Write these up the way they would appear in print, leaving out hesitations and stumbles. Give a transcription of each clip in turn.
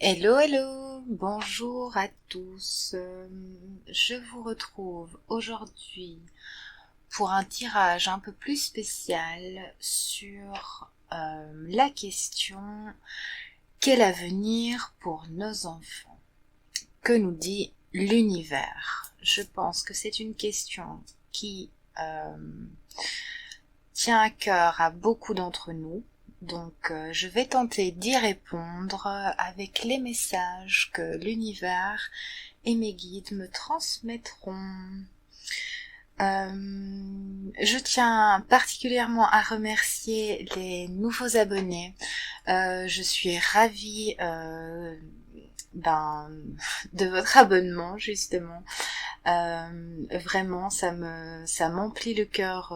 Hello, hello, bonjour à tous. Je vous retrouve aujourd'hui pour un tirage un peu plus spécial sur la question quel avenir pour nos enfants? Que nous dit l'univers? Je pense que c'est une question qui tient à cœur à beaucoup d'entre nous. Donc je vais tenter d'y répondre avec les messages que l'univers et mes guides me transmettront. Je tiens particulièrement à remercier les nouveaux abonnés. Je suis ravie de votre abonnement justement. Vraiment ça m'emplit le cœur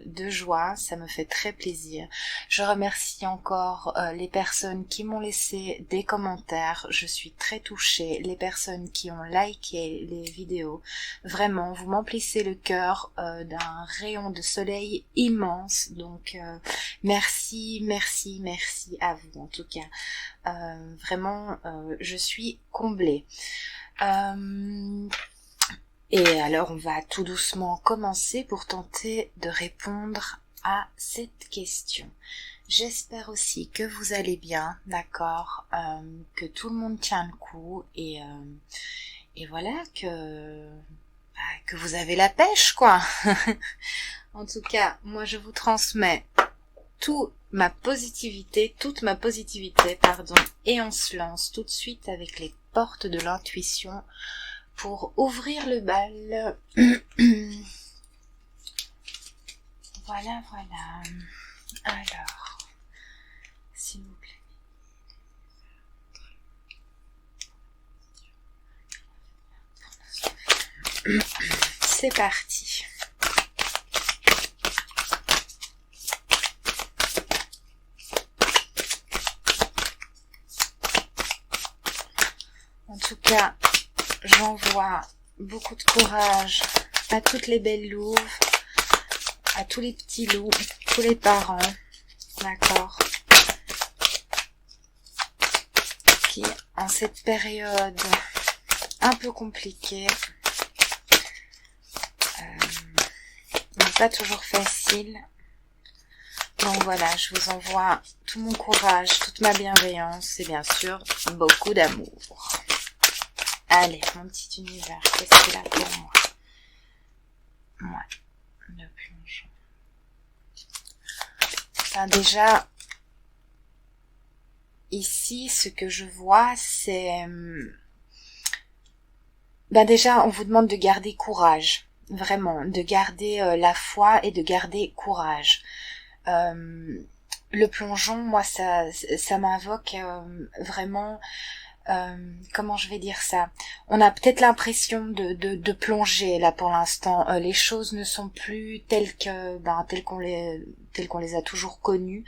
de joie, ça me fait très plaisir. Je remercie encore les personnes qui m'ont laissé des commentaires, je suis très touchée, les personnes qui ont liké les vidéos, vraiment vous m'emplissez le cœur d'un rayon de soleil immense, donc merci à vous en tout cas. Vraiment je suis comblée. Et alors on va tout doucement commencer pour tenter de répondre à cette question. J'espère aussi que vous allez bien, d'accord, que tout le monde tient le coup et voilà que vous avez la pêche quoi. En tout cas, moi je vous transmets toute ma positivité, et on se lance tout de suite avec les portes de l'intuition pour ouvrir le bal. Voilà. Alors, s'il vous plaît. C'est parti. En tout cas, j'envoie beaucoup de courage à toutes les belles louves, à tous les petits loups, tous les parents, d'accord, qui, en cette période un peu compliquée, n'est pas toujours facile. Donc voilà, je vous envoie tout mon courage, toute ma bienveillance et bien sûr, beaucoup d'amour. Allez, mon petit univers, qu'est-ce qu'il a pour moi? Le plongeon. Enfin, déjà, ici, ce que je vois, c'est... déjà, on vous demande de garder courage. Vraiment, de garder la foi et de garder courage. Le plongeon, moi, ça m'invoque vraiment... comment je vais dire ça? On a peut-être l'impression de plonger là pour l'instant. Les choses ne sont plus telles qu'on les a toujours connues.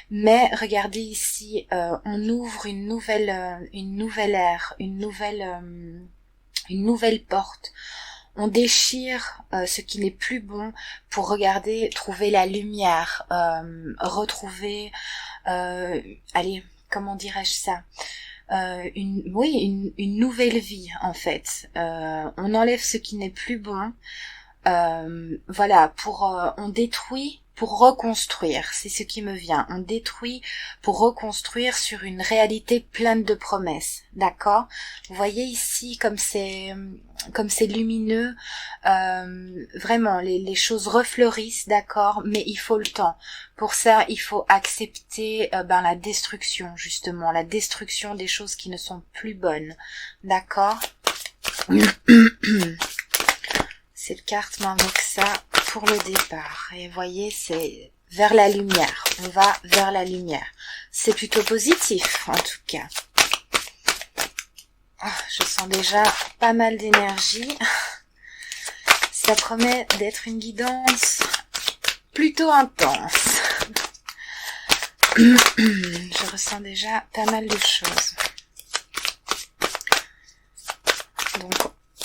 Mais regardez ici, on ouvre une nouvelle ère, une nouvelle porte. On déchire ce qui n'est plus bon pour trouver la lumière, retrouver, allez, comment dirais-je ça? Une nouvelle vie en fait. On enlève ce qui n'est plus bon. Voilà, on détruit pour reconstruire, c'est ce qui me vient. On détruit pour reconstruire sur une réalité pleine de promesses, d'accord? Vous voyez ici comme c'est lumineux, vraiment les choses refleurissent, d'accord? Mais il faut le temps. Pour ça, il faut accepter la destruction, justement, la destruction des choses qui ne sont plus bonnes, d'accord? Cette carte m'invoque ça pour le départ. Et vous voyez, c'est vers la lumière. On va vers la lumière. C'est plutôt positif, en tout cas. Oh, je sens déjà pas mal d'énergie. Ça promet d'être une guidance plutôt intense. Je ressens déjà pas mal de choses. Donc,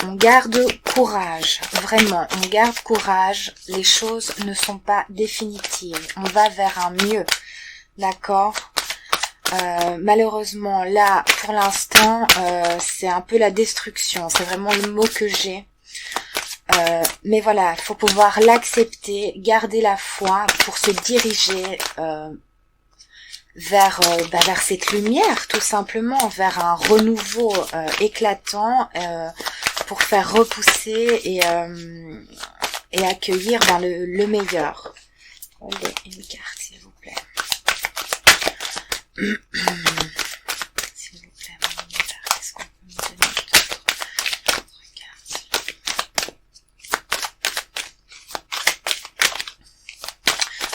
on garde courage, vraiment, on garde courage, les choses ne sont pas définitives, on va vers un mieux, d'accord? Malheureusement, là, pour l'instant, c'est un peu la destruction. C'est vraiment le mot que j'ai. Mais voilà, il faut pouvoir l'accepter, garder la foi pour se diriger vers cette lumière, tout simplement, vers un renouveau éclatant pour faire repousser et accueillir le meilleur. Allez, une carte, s'il vous plaît. S'il vous plaît, mon univers, qu'est-ce qu'on peut me donner d'autre?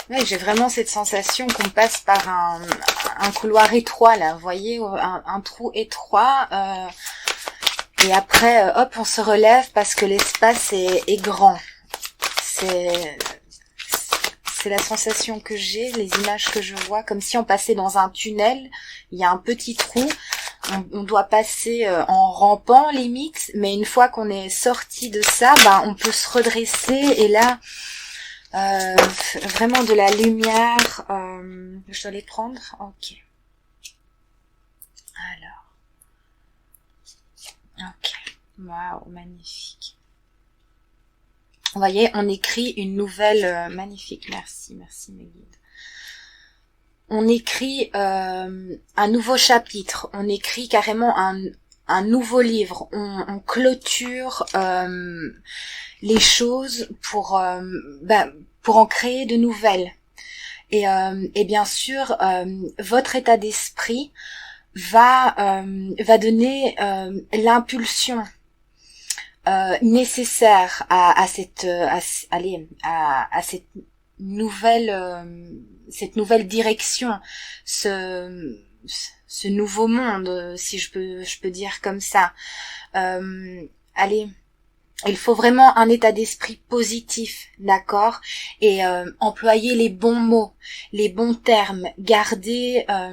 Ouais, j'ai vraiment cette sensation qu'on passe par un couloir étroit, là, vous voyez, un trou étroit, et après, hop, on se relève parce que l'espace est grand. C'est la sensation que j'ai, les images que je vois, comme si on passait dans un tunnel, il y a un petit trou, on doit passer en rampant limite, mais une fois qu'on est sorti de ça, on peut se redresser et là, vraiment de la lumière, je dois les prendre, ok. Alors, ok, waouh, magnifique. Vous voyez, on écrit une nouvelle... magnifique, merci mes guides. On écrit un nouveau chapitre, on écrit carrément un nouveau livre, on clôture les choses pour en créer de nouvelles. Et bien sûr, votre état d'esprit va donner l'impulsion nécessaire à cette nouvelle direction, ce nouveau monde, si je peux dire comme ça. Il faut vraiment un état d'esprit positif, d'accord, et employer les bons mots, les bons termes, garder à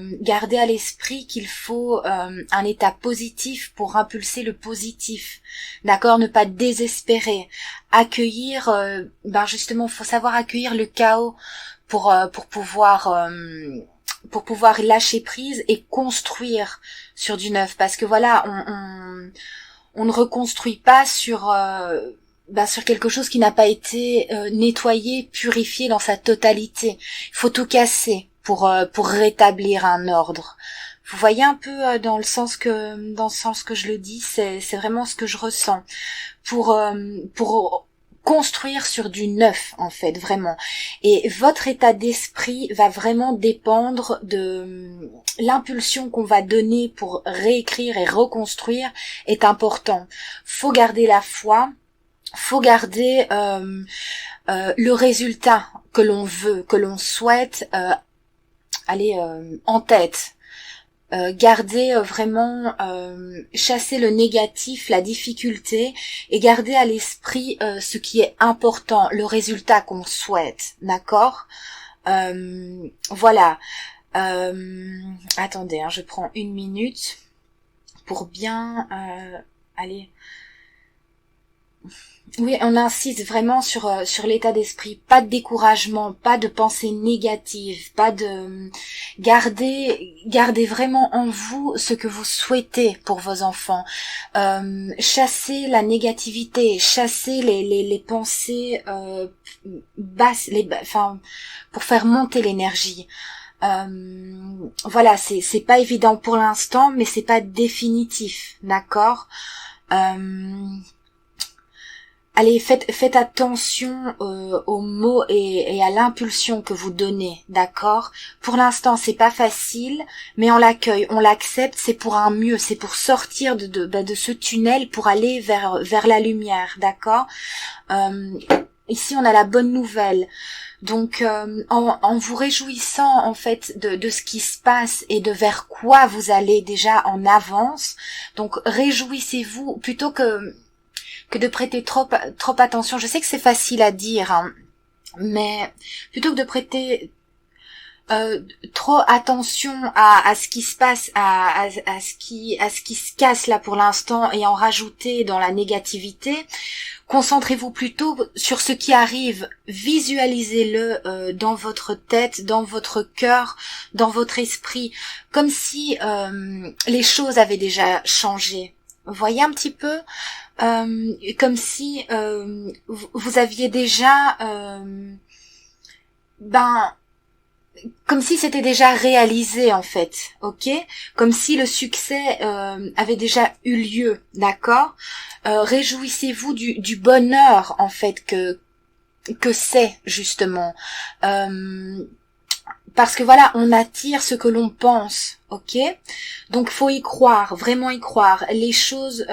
l'esprit qu'il faut un état positif pour impulser le positif, d'accord, ne pas désespérer, accueillir, justement, faut savoir accueillir le chaos pour pouvoir lâcher prise et construire sur du neuf, parce que voilà, on ne reconstruit pas sur quelque chose qui n'a pas été nettoyé, purifié dans sa totalité. Il faut tout casser pour rétablir un ordre. Vous voyez un peu dans le sens que je le dis, c'est vraiment ce que je ressens. Pour construire sur du neuf, en fait, vraiment. Et votre état d'esprit va vraiment dépendre de l'impulsion qu'on va donner pour réécrire et reconstruire est important. Faut garder la foi, faut garder le résultat que l'on veut, que l'on souhaite en tête. Garder vraiment, chasser le négatif, la difficulté et garder à l'esprit ce qui est important, le résultat qu'on souhaite, d'accord, voilà. Attendez, je prends une minute pour bien oui, on insiste vraiment sur l'état d'esprit, pas de découragement, pas de pensée négative, pas de gardez vraiment en vous ce que vous souhaitez pour vos enfants. Chassez la négativité, chassez les pensées basses, pour faire monter l'énergie. Voilà, c'est pas évident pour l'instant, mais c'est pas définitif, d'accord? Allez, faites attention aux mots et à l'impulsion que vous donnez, d'accord? Pour l'instant, c'est pas facile, mais on l'accueille, on l'accepte, c'est pour un mieux, c'est pour sortir de ce tunnel pour aller vers la lumière, d'accord? Ici, on a la bonne nouvelle. Donc, en vous réjouissant en fait de ce qui se passe et de vers quoi vous allez déjà en avance, donc réjouissez-vous plutôt que de prêter trop attention. Je sais que c'est facile à dire, mais plutôt que de prêter trop attention à ce qui se passe, à ce qui se casse là pour l'instant et en rajouter dans la négativité. Concentrez-vous plutôt sur ce qui arrive, visualisez-le dans votre tête, dans votre cœur, dans votre esprit, comme si les choses avaient déjà changé. Vous voyez un petit peu, comme si vous aviez déjà, comme si c'était déjà réalisé en fait, ok? Comme si le succès avait déjà eu lieu, d'accord? Réjouissez-vous du bonheur en fait que c'est justement, parce que voilà, on attire ce que l'on pense, ok? Donc faut y croire, vraiment y croire. Les choses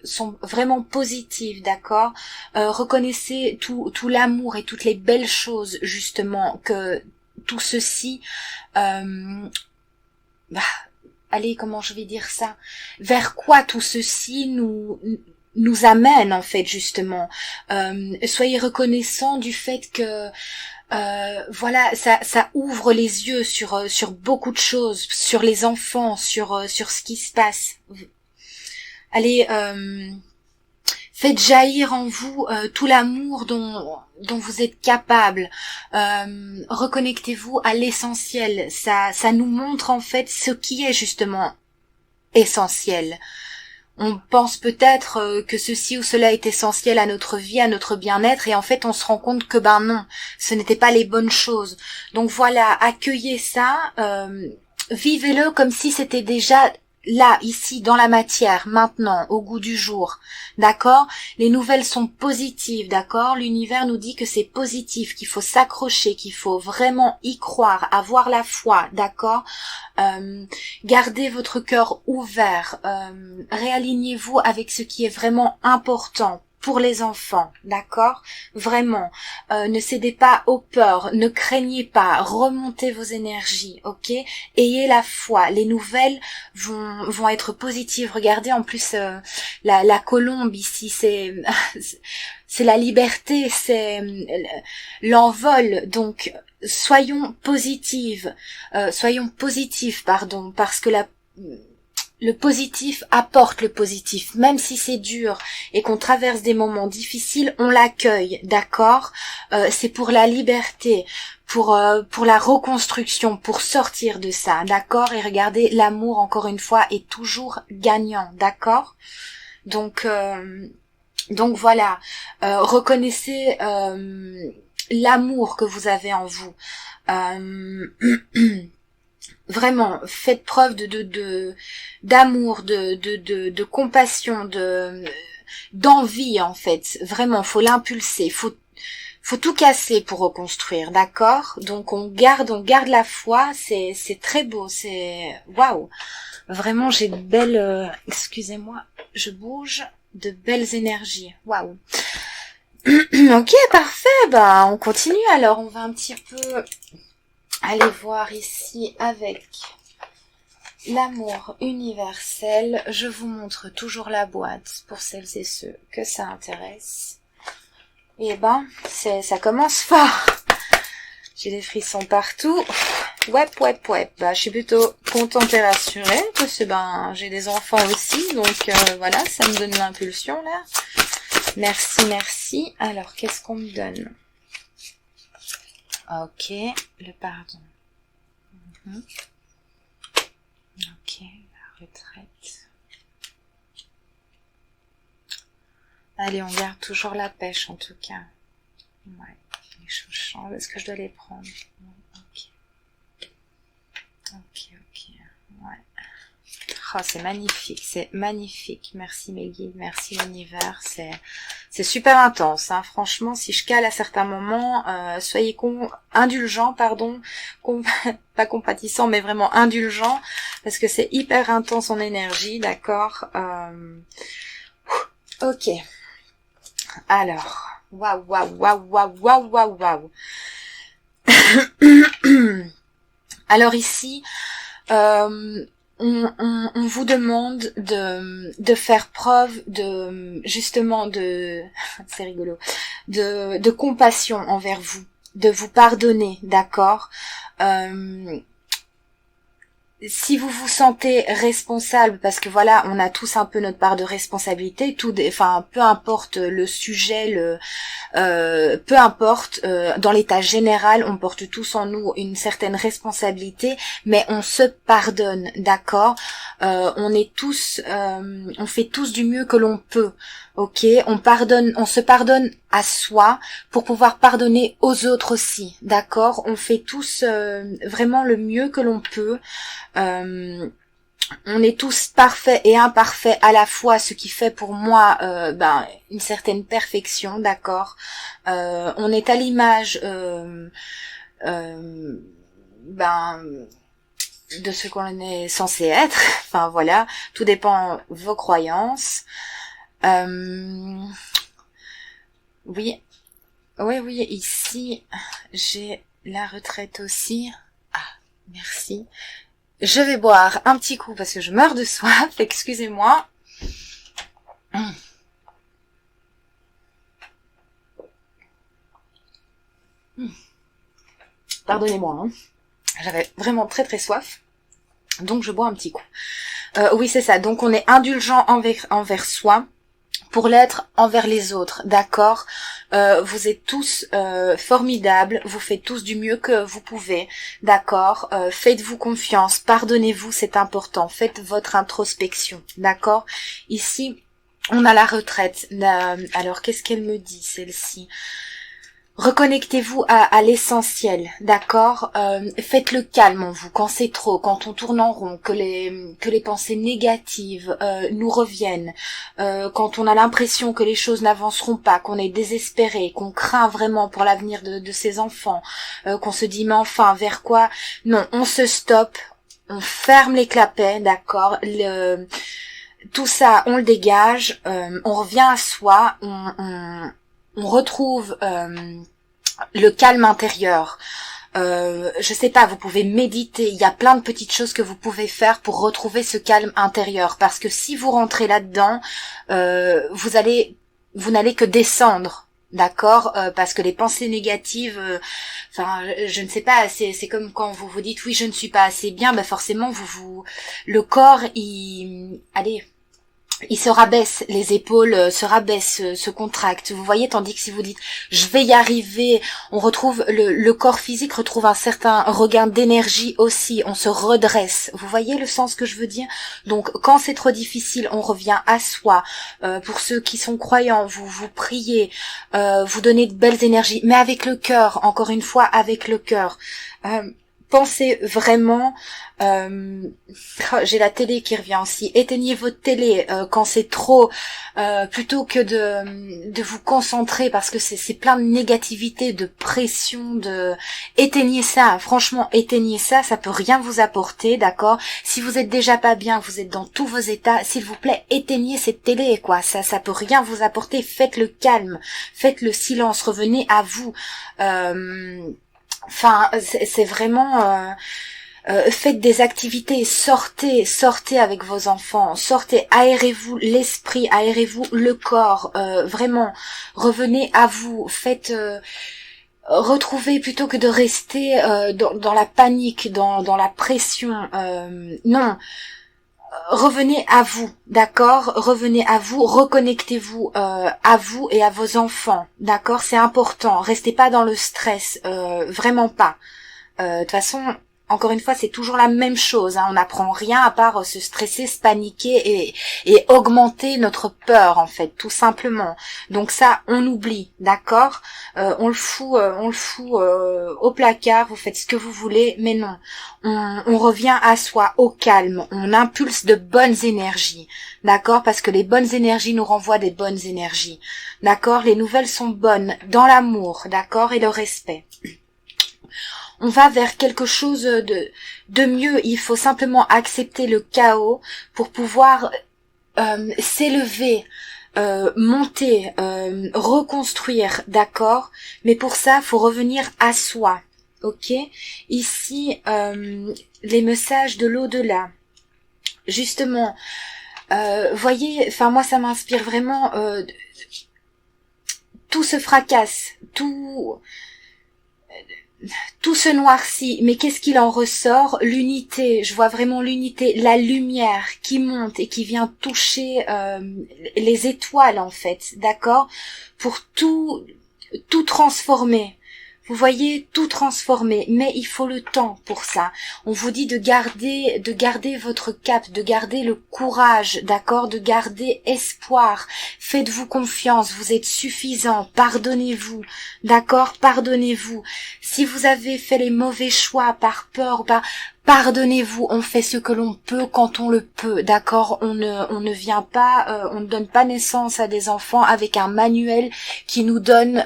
sont vraiment positives, d'accord? Reconnaissez tout l'amour et toutes les belles choses justement que tout ceci, allez, comment je vais dire ça, vers quoi tout ceci nous amène en fait justement. Soyez reconnaissants du fait que voilà, ça ouvre les yeux sur beaucoup de choses, sur les enfants, sur ce qui se passe. Allez, faites jaillir en vous tout l'amour dont vous êtes capable. Reconnectez-vous à l'essentiel. Ça nous montre en fait ce qui est justement essentiel. On pense peut-être que ceci ou cela est essentiel à notre vie, à notre bien-être, et en fait on se rend compte que non, ce n'était pas les bonnes choses. Donc voilà, accueillez ça, vivez-le comme si c'était déjà là, ici, dans la matière, maintenant, au goût du jour, d'accord? Les nouvelles sont positives, d'accord? L'univers nous dit que c'est positif, qu'il faut s'accrocher, qu'il faut vraiment y croire, avoir la foi, d'accord? Gardez votre cœur ouvert, réalignez-vous avec ce qui est vraiment important pour les enfants, d'accord? Vraiment, ne cédez pas aux peurs, ne craignez pas, remontez vos énergies, ok? Ayez la foi, les nouvelles vont être positives. Regardez en plus la colombe ici, c'est c'est la liberté, c'est l'envol, donc soyons positifs, pardon, parce que le positif apporte le positif, même si c'est dur et qu'on traverse des moments difficiles, on l'accueille, d'accord? C'est pour la liberté, pour la reconstruction, pour sortir de ça, d'accord? Et regardez, l'amour, encore une fois, est toujours gagnant, d'accord? Donc voilà, reconnaissez l'amour que vous avez en vous. Vraiment, faites preuve d'amour, de compassion, d'envie en fait. Vraiment, faut l'impulser, faut tout casser pour reconstruire, d'accord? Donc on garde la foi, c'est très beau, c'est waouh. Vraiment, j'ai de belles excusez-moi, je bouge, de belles énergies. Waouh. Ok, parfait. On continue alors, on va un petit peu allez voir ici avec l'amour universel. Je vous montre toujours la boîte pour celles et ceux que ça intéresse. Et ça commence fort. J'ai des frissons partout. Ouais. Je suis plutôt contente et rassurée parce que j'ai des enfants aussi, donc voilà, ça me donne l'impulsion là. Merci. Alors, qu'est-ce qu'on me donne? Ok, le pardon. Ok, la retraite. Allez, on garde toujours la pêche en tout cas. Ouais, les choses changent. Est-ce que je dois les prendre? Ok. Ouais. Oh, c'est magnifique. Merci mes guides, merci l'univers. C'est super intense, hein. Franchement, si je cale à certains moments, soyez indulgents, pardon, pas compatissants, mais vraiment indulgents, parce que c'est hyper intense en énergie, d'accord. Ok. Alors, waouh. Alors ici, on vous demande de faire preuve justement c'est rigolo, de compassion envers vous, de vous pardonner, d'accord. Si vous vous sentez responsable, parce que voilà, on a tous un peu notre part de responsabilité, enfin, peu importe le sujet, peu importe, dans l'état général, on porte tous en nous une certaine responsabilité, mais on se pardonne, d'accord. On fait tous du mieux que l'on peut, ok. On se pardonne à soi pour pouvoir pardonner aux autres aussi, d'accord. On fait tous vraiment le mieux que l'on peut. On est tous parfaits et imparfaits à la fois, ce qui fait pour moi une certaine perfection, d'accord. On est à l'image de ce qu'on est censé être. Enfin voilà, tout dépend de vos croyances. Oui, ici j'ai la retraite aussi. Ah, merci. Je vais boire un petit coup parce que je meurs de soif, excusez-moi. Pardonnez-moi, hein. J'avais vraiment très très soif, donc je bois un petit coup. Oui, c'est ça, donc on est indulgent envers soi, pour l'être envers les autres, d'accord. Vous êtes tous formidables, vous faites tous du mieux que vous pouvez, d'accord. Faites-vous confiance, pardonnez-vous, c'est important. Faites votre introspection, d'accord. Ici, on a la retraite. Alors, qu'est-ce qu'elle me dit, celle-ci? Reconnectez-vous à l'essentiel, d'accord. Faites le calme en vous quand c'est trop, quand on tourne en rond, que les pensées négatives nous reviennent, quand on a l'impression que les choses n'avanceront pas, qu'on est désespéré, qu'on craint vraiment pour l'avenir de ses enfants, qu'on se dit mais enfin vers quoi? Non, on se stoppe, on ferme les clapets, d'accord. Tout ça, on le dégage, on revient à soi, on retrouve le calme intérieur. Je sais pas, vous pouvez méditer, il y a plein de petites choses que vous pouvez faire pour retrouver ce calme intérieur, parce que si vous rentrez là-dedans, vous n'allez que descendre. D'accord, parce que les pensées négatives, je ne sais pas, c'est comme quand vous vous dites oui je ne suis pas assez bien, forcément le corps il se rabaisse, les épaules se rabaissent, se contractent. Vous voyez, tandis que si vous dites je vais y arriver, on retrouve le corps physique retrouve un certain regain d'énergie aussi, on se redresse. Vous voyez le sens que je veux dire? Donc quand c'est trop difficile, on revient à soi. Pour ceux qui sont croyants, vous priez, vous donnez de belles énergies, mais avec le cœur, encore une fois avec le cœur. Pensez vraiment, j'ai la télé qui revient aussi, éteignez votre télé quand c'est trop, plutôt que de vous concentrer, parce que c'est plein de négativité, de pression, éteignez ça, franchement éteignez ça, ça peut rien vous apporter, d'accord. Si vous êtes déjà pas bien, vous êtes dans tous vos états, s'il vous plaît éteignez cette télé, quoi, ça peut rien vous apporter, faites le calme, faites le silence, revenez à vous. C'est vraiment faites des activités, sortez avec vos enfants, sortez, aérez-vous l'esprit, aérez-vous le corps, vraiment revenez à vous, faites retrouvez plutôt que de rester dans la panique, dans la pression. Non, revenez à vous, d'accord, revenez à vous, reconnectez-vous à vous et à vos enfants, d'accord, c'est important, restez pas dans le stress, vraiment pas. De toute façon, encore une fois, c'est toujours la même chose, hein, on n'apprend rien à part se stresser, se paniquer et augmenter notre peur, en fait, tout simplement. Donc ça, on oublie, d'accord, on le fout au placard, vous faites ce que vous voulez, mais non, on revient à soi, au calme, on impulse de bonnes énergies, d'accord, parce que les bonnes énergies nous renvoient des bonnes énergies, d'accord, les nouvelles sont bonnes, dans l'amour, d'accord, et le respect. On va vers quelque chose de mieux. Il faut simplement accepter le chaos pour pouvoir s'élever, monter, reconstruire, d'accord? Mais pour ça, faut revenir à soi, ok? Ici, les messages de l'au-delà. Justement, voyez, moi ça m'inspire vraiment. Tout se fracasse, tout... tout se noircit, mais qu'est-ce qu'il en ressort? L'unité, je vois vraiment l'unité, la lumière qui monte et qui vient toucher les étoiles en fait, d'accord? Pour tout transformer. Vous voyez, tout transformer, mais il faut le temps pour ça. On vous dit de garder votre cap, de garder le courage, d'accord, de garder espoir. Faites-vous confiance, vous êtes suffisant, pardonnez-vous, d'accord, pardonnez-vous. Si vous avez fait les mauvais choix par peur, pardonnez-vous, on fait ce que l'on peut quand on le peut, d'accord, on ne vient pas, on ne donne pas naissance à des enfants avec un manuel qui nous donne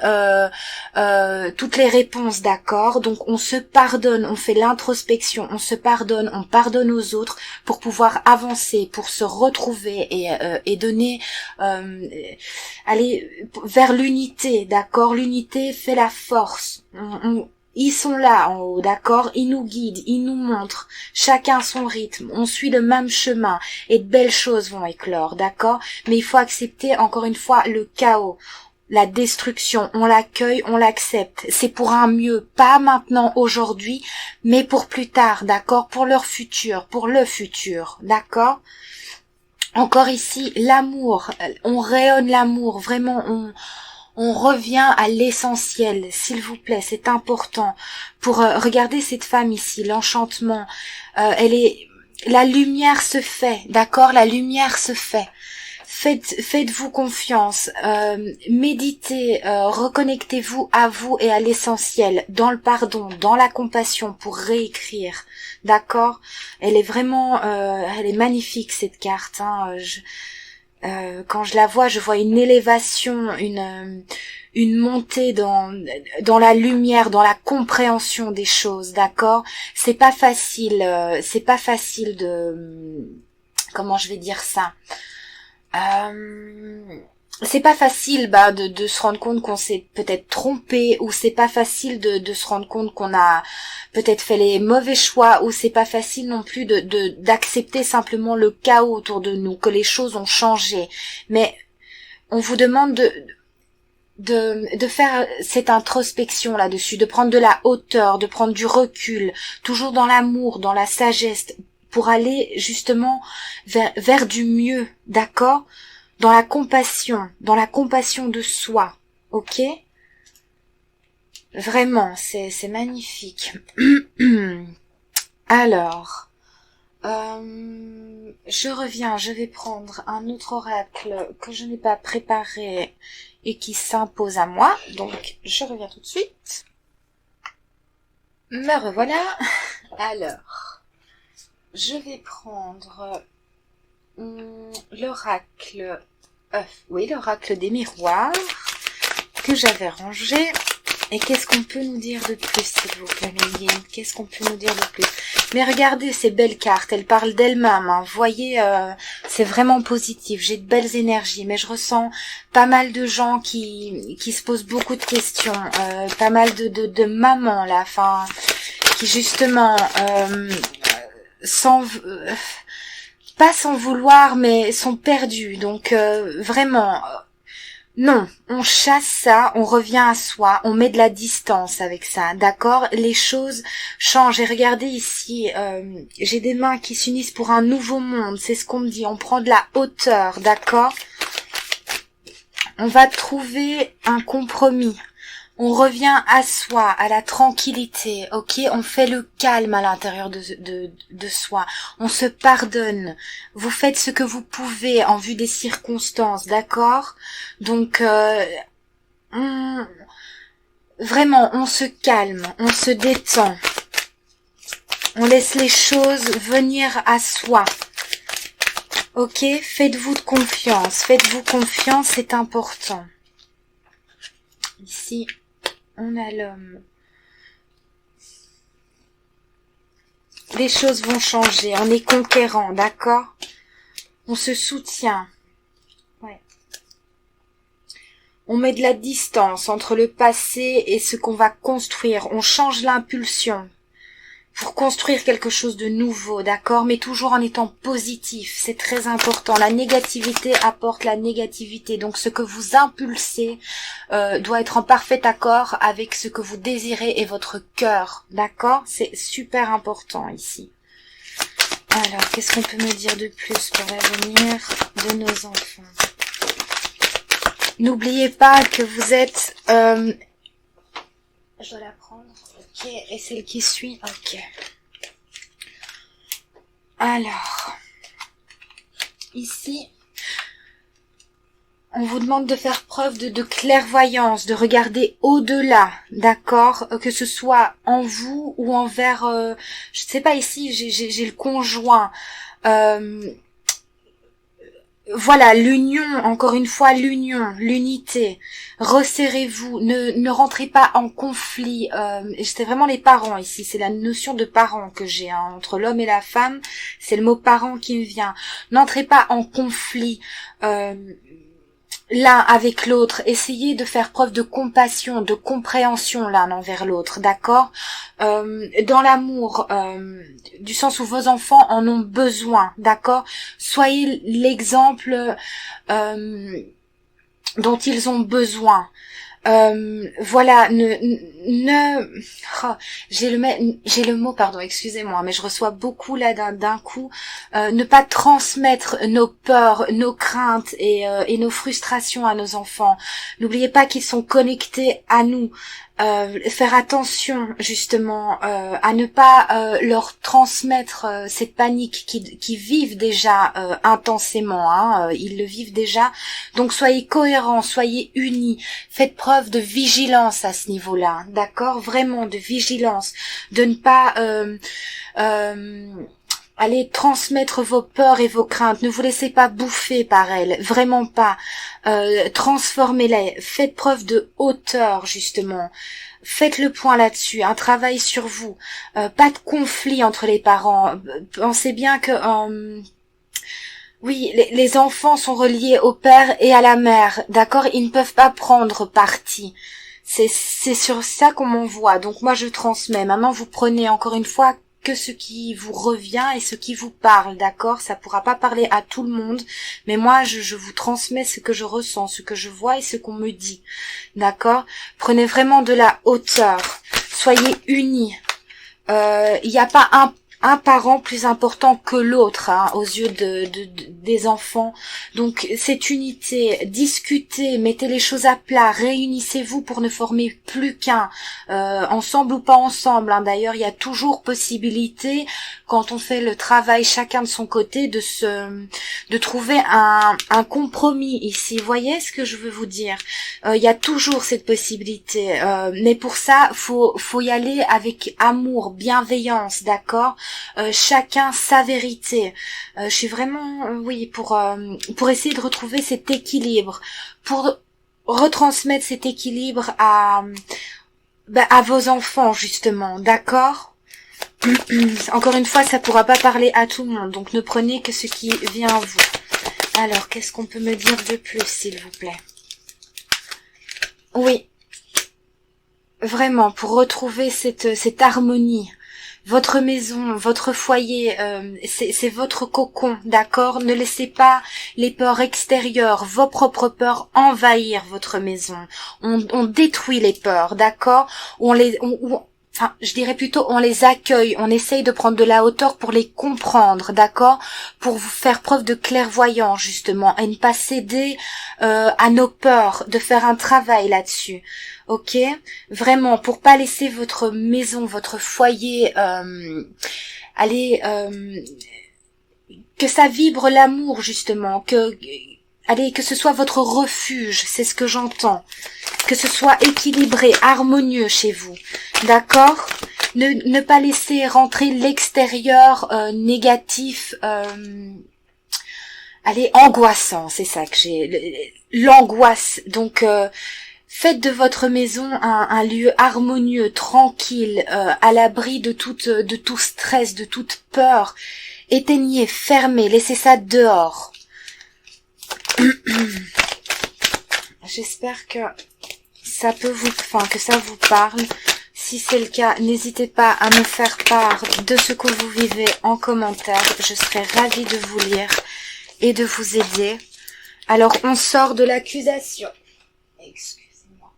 toutes les réponses, d'accord, donc on se pardonne, on fait l'introspection, on se pardonne, on pardonne aux autres pour pouvoir avancer, pour se retrouver et donner, aller vers l'unité, d'accord, l'unité fait la force, ils sont là en haut, d'accord? Ils nous guident, ils nous montrent, chacun son rythme, on suit le même chemin et de belles choses vont éclore, d'accord? Mais il faut accepter encore une fois le chaos, la destruction, on l'accueille, on l'accepte. C'est pour un mieux, pas maintenant, aujourd'hui, mais pour plus tard, d'accord? Pour leur futur, pour le futur, d'accord? Encore ici, l'amour, on rayonne l'amour, vraiment, on revient à l'essentiel, s'il vous plaît, c'est important. Pour regarder cette femme ici, l'enchantement, la lumière se fait, d'accord, la lumière se fait. Faites-vous confiance, méditez, reconnectez-vous à vous et à l'essentiel, dans le pardon, dans la compassion pour réécrire, d'accord. Elle est vraiment, elle est magnifique cette carte, hein. Quand je la vois, je vois une élévation, une montée dans la lumière, dans la compréhension des choses, d'accord. C'est pas facile de, comment je vais dire ça. C'est pas facile de se rendre compte qu'on s'est peut-être trompé, ou c'est pas facile de se rendre compte qu'on a peut-être fait les mauvais choix, ou c'est pas facile non plus d'accepter simplement le chaos autour de nous, que les choses ont changé. Mais on vous demande de faire cette introspection là-dessus, de prendre de la hauteur, de prendre du recul, toujours dans l'amour, dans la sagesse, pour aller justement vers du mieux, d'accord? Dans la compassion de soi, ok? Vraiment, c'est magnifique. Alors, je reviens, je vais prendre un autre oracle que je n'ai pas préparé et qui s'impose à moi, donc je reviens tout de suite. Me revoilà. Alors, je vais prendre l'oracle, l'oracle des miroirs que j'avais rangé. Et qu'est-ce qu'on peut nous dire de plus, s'il vous plaît, mes guides? Qu'est-ce qu'on peut nous dire de plus? Mais regardez ces belles cartes, elles parlent d'elles-mêmes, hein. Vous voyez, c'est vraiment positif, j'ai de belles énergies, mais je ressens pas mal de gens qui se posent beaucoup de questions, pas mal de mamans, là, enfin, qui justement, pas sans vouloir, mais sont perdus, donc vraiment... Non, on chasse ça, on revient à soi, on met de la distance avec ça, d'accord? Les choses changent. Et regardez ici, j'ai des mains qui s'unissent pour un nouveau monde, c'est ce qu'on me dit. On prend de la hauteur, d'accord? On va trouver un compromis. On revient à soi, à la tranquillité, ok? On fait le calme à l'intérieur de soi. On se pardonne. Vous faites ce que vous pouvez en vue des circonstances, d'accord? Donc, vraiment, on se calme, on se détend. On laisse les choses venir à soi. Ok? Faites-vous confiance, c'est important. Ici, on a l'homme. Les choses vont changer, on est conquérant, d'accord? On se soutient. Ouais. On met de la distance entre le passé et ce qu'on va construire. On change l'impulsion. pour construire quelque chose de nouveau, d'accord, mais toujours en étant positif, c'est très important. La négativité apporte la négativité, donc ce que vous impulsez doit être en parfait accord avec ce que vous désirez et votre cœur, d'accord, c'est super important ici. Alors, qu'est-ce qu'on peut me dire de plus pour l'avenir de nos enfants? N'oubliez pas que vous êtes... Je dois la prendre. Ok, et celle qui suit. Ok. Alors, ici, on vous demande de faire preuve de clairvoyance, de regarder au-delà, d'accord, que ce soit en vous ou envers, je sais pas, ici, j'ai le conjoint. Voilà, l'union, encore une fois, l'union, l'unité. Resserrez-vous, ne rentrez pas en conflit. C'est vraiment les parents ici, c'est la notion de parent que j'ai, hein, entre l'homme et la femme, c'est le mot parent qui me vient. N'entrez pas en conflit l'un avec l'autre. Essayez de faire preuve de compassion, de compréhension l'un envers l'autre, d'accord, dans l'amour, du sens où vos enfants en ont besoin, d'accord. Soyez l'exemple dont ils ont besoin. Voilà, oh, j'ai le mot, pardon, excusez-moi, mais je reçois beaucoup là d'un coup. Ne pas transmettre nos peurs, nos craintes et nos frustrations à nos enfants. N'oubliez pas qu'ils sont connectés à nous. Faire attention justement à ne pas leur transmettre cette panique qui vivent déjà intensément, hein, ils le vivent déjà, donc soyez cohérents, soyez unis, faites preuve de vigilance à ce niveau-là, d'accord, vraiment de vigilance, de ne pas allez transmettre vos peurs et vos craintes. Ne vous laissez pas bouffer par elles, vraiment pas. Transformez-les. Faites preuve de hauteur justement. Faites le point là-dessus. Un travail sur vous. Pas de conflit entre les parents. Pensez bien que oui, les enfants sont reliés au père et à la mère. D'accord, ils ne peuvent pas prendre parti. C'est sur ça qu'on m'envoie. Donc moi je transmets. Maintenant vous prenez encore une fois que ce qui vous revient et ce qui vous parle, d'accord, ça pourra pas parler à tout le monde, mais moi je vous transmets ce que je ressens, ce que je vois et ce qu'on me dit, d'accord. Prenez vraiment de la hauteur, soyez unis. Il n'y a pas un parent plus important que l'autre, hein, aux yeux des enfants. Donc cette unité, discutez, mettez les choses à plat, réunissez-vous pour ne former plus qu'un, ensemble ou pas ensemble, hein. D'ailleurs il y a toujours possibilité, quand on fait le travail chacun de son côté, de trouver un compromis ici. Vous voyez ce que je veux vous dire? Il y a toujours cette possibilité, mais pour ça faut y aller avec amour, bienveillance, d'accord. Chacun sa vérité. Je suis vraiment, oui, pour essayer de retrouver cet équilibre, pour retransmettre cet équilibre à vos enfants justement, d'accord. Encore une fois, ça pourra pas parler à tout le monde, donc ne prenez que ce qui vient à vous. Alors, qu'est-ce qu'on peut me dire de plus, s'il vous plaît? Oui, vraiment, pour retrouver cette harmonie. Votre maison, votre foyer, c'est votre cocon, d'accord? Ne laissez pas les peurs extérieures, vos propres peurs envahir votre maison. On détruit les peurs, d'accord? Enfin, je dirais plutôt on les accueille, on essaye de prendre de la hauteur pour les comprendre, d'accord, pour vous faire preuve de clairvoyance justement et ne pas céder à nos peurs, de faire un travail là-dessus, ok, vraiment pour pas laisser votre maison, votre foyer aller que ça vibre l'amour justement, que ce soit votre refuge, c'est ce que j'entends. Que ce soit équilibré, harmonieux chez vous. D'accord? Ne pas laisser rentrer l'extérieur négatif, angoissant, c'est ça que j'ai. L'angoisse. Donc, faites de votre maison un lieu harmonieux, tranquille, à l'abri de tout stress, de toute peur. Éteignez, fermez, laissez ça dehors. J'espère que ça peut que ça vous parle. Si c'est le cas, n'hésitez pas à me faire part de ce que vous vivez en commentaire. Je serai ravie de vous lire et de vous aider. Alors, on sort de l'accusation. Excusez-moi.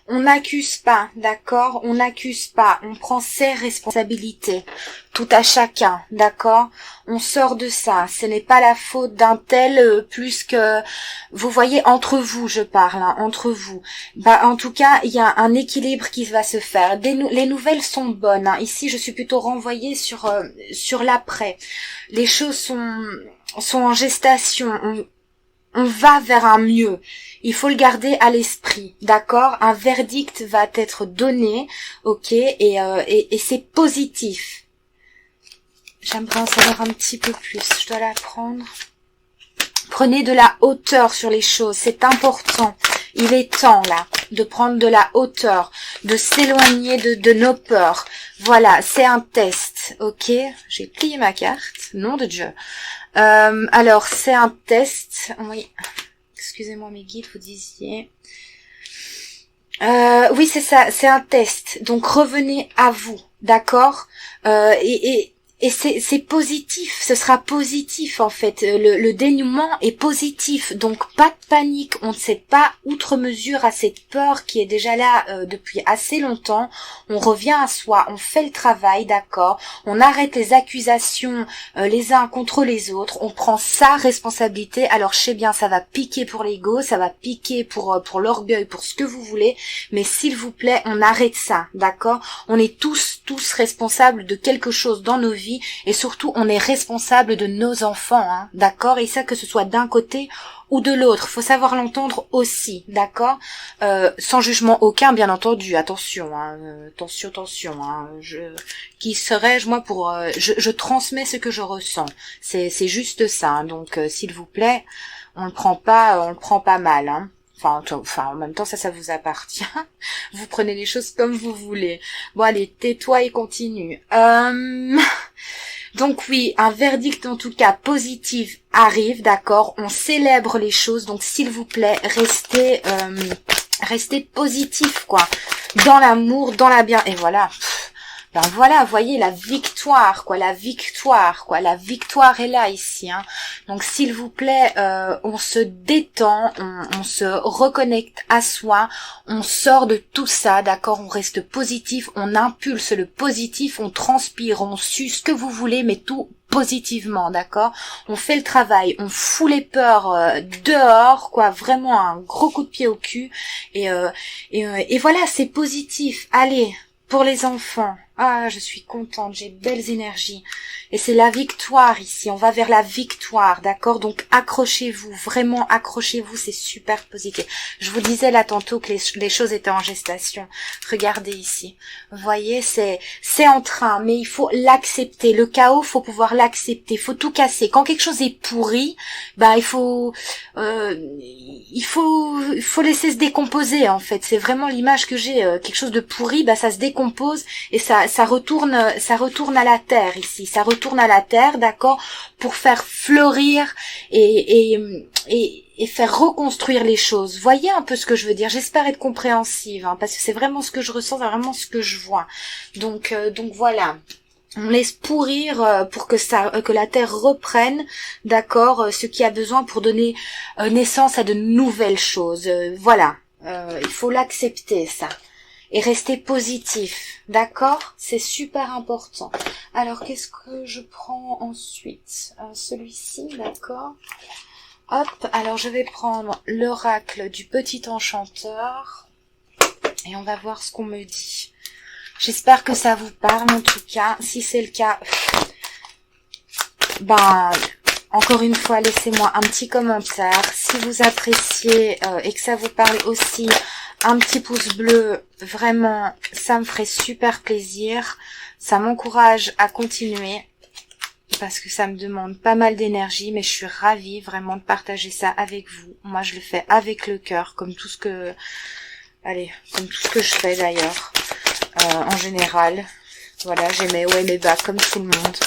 On n'accuse pas, d'accord? On n'accuse pas. On prend ses responsabilités. Tout à chacun, d'accord? On sort de ça. Ce n'est pas la faute d'un tel plus que... Vous voyez, entre vous, je parle, hein, entre vous. En tout cas, il y a un équilibre qui va se faire. Les nouvelles sont bonnes. Hein. Ici, je suis plutôt renvoyée sur l'après. Les choses sont en gestation. On va vers un mieux. Il faut le garder à l'esprit, d'accord? Un verdict va être donné, ok? Et c'est positif. J'aimerais en savoir un petit peu plus. Je dois la prendre. Prenez de la hauteur sur les choses, c'est important. Il est temps, là, de prendre de la hauteur, de s'éloigner de nos peurs. Voilà, c'est un test, ok? J'ai plié ma carte, nom de Dieu. Alors, c'est un test. Oui, excusez-moi mes guides, vous disiez. Oui, c'est ça, c'est un test. Donc, revenez à vous, d'accord? Et c'est positif, ce sera positif en fait, le dénouement est positif, donc pas de panique, on ne sait pas outre mesure à cette peur qui est déjà là depuis assez longtemps, on revient à soi, on fait le travail, d'accord, on arrête les accusations les uns contre les autres, on prend sa responsabilité, alors je sais bien ça va piquer pour l'ego, ça va piquer pour l'orgueil, pour ce que vous voulez, mais s'il vous plaît on arrête ça, d'accord, on est tous responsables de quelque chose dans nos vies, et surtout on est responsable de nos enfants, hein, d'accord, et ça que ce soit d'un côté ou de l'autre, faut savoir l'entendre aussi, d'accord, sans jugement aucun bien entendu, attention, hein, attention, hein, qui serais-je moi pour, je transmets ce que je ressens, c'est juste ça, hein, donc s'il vous plaît, on le prend pas mal, hein. Enfin, en même temps, ça vous appartient. Vous prenez les choses comme vous voulez. Bon, allez, tais-toi et continue. Donc oui, un verdict en tout cas positif arrive, d'accord. On célèbre les choses, donc s'il vous plaît, restez positif, quoi. Dans l'amour, dans la bien. Et voilà. Ben voilà, voyez la victoire est là ici, hein. Donc s'il vous plaît, on se détend, on se reconnecte à soi, on sort de tout ça, d'accord, on reste positif, on impulse le positif, on transpire, on sue ce que vous voulez, mais tout positivement, d'accord, on fait le travail, on fout les peurs dehors, quoi, vraiment un gros coup de pied au cul, et voilà, c'est positif, allez, pour les enfants. Ah, je suis contente, j'ai belles énergies. Et c'est la victoire ici, on va vers la victoire, d'accord? Donc accrochez-vous, vraiment accrochez-vous, c'est super positif. Je vous disais là tantôt que les choses étaient en gestation. Regardez ici. Vous voyez, c'est en train, mais il faut l'accepter. Le chaos, faut pouvoir l'accepter, faut tout casser. Quand quelque chose est pourri, bah il faut laisser se décomposer en fait. C'est vraiment l'image que j'ai. Quelque chose de pourri, bah ça se décompose et ça retourne à la terre ici. Ça retourne à la terre, d'accord, pour faire fleurir et faire reconstruire les choses. Voyez un peu ce que je veux dire. J'espère être compréhensive, hein, parce que c'est vraiment ce que je ressens, c'est vraiment ce que je vois. Donc voilà. On laisse pourrir pour que la terre reprenne, d'accord, ce qui a besoin pour donner naissance à de nouvelles choses. Voilà, il faut l'accepter ça et rester positif, d'accord, c'est super important. Alors qu'est-ce que je prends ensuite? Celui-ci, d'accord. Hop, alors je vais prendre l'oracle du petit enchanteur et on va voir ce qu'on me dit. J'espère que ça vous parle en tout cas. Si c'est le cas, encore une fois, laissez-moi un petit commentaire. Si vous appréciez et que ça vous parle aussi, un petit pouce bleu. Vraiment, ça me ferait super plaisir. Ça m'encourage à continuer parce que ça me demande pas mal d'énergie, mais je suis ravie vraiment de partager ça avec vous. Moi, je le fais avec le cœur, comme tout ce que je fais d'ailleurs. En général, voilà, j'ai mes hauts et mes bas comme tout le monde.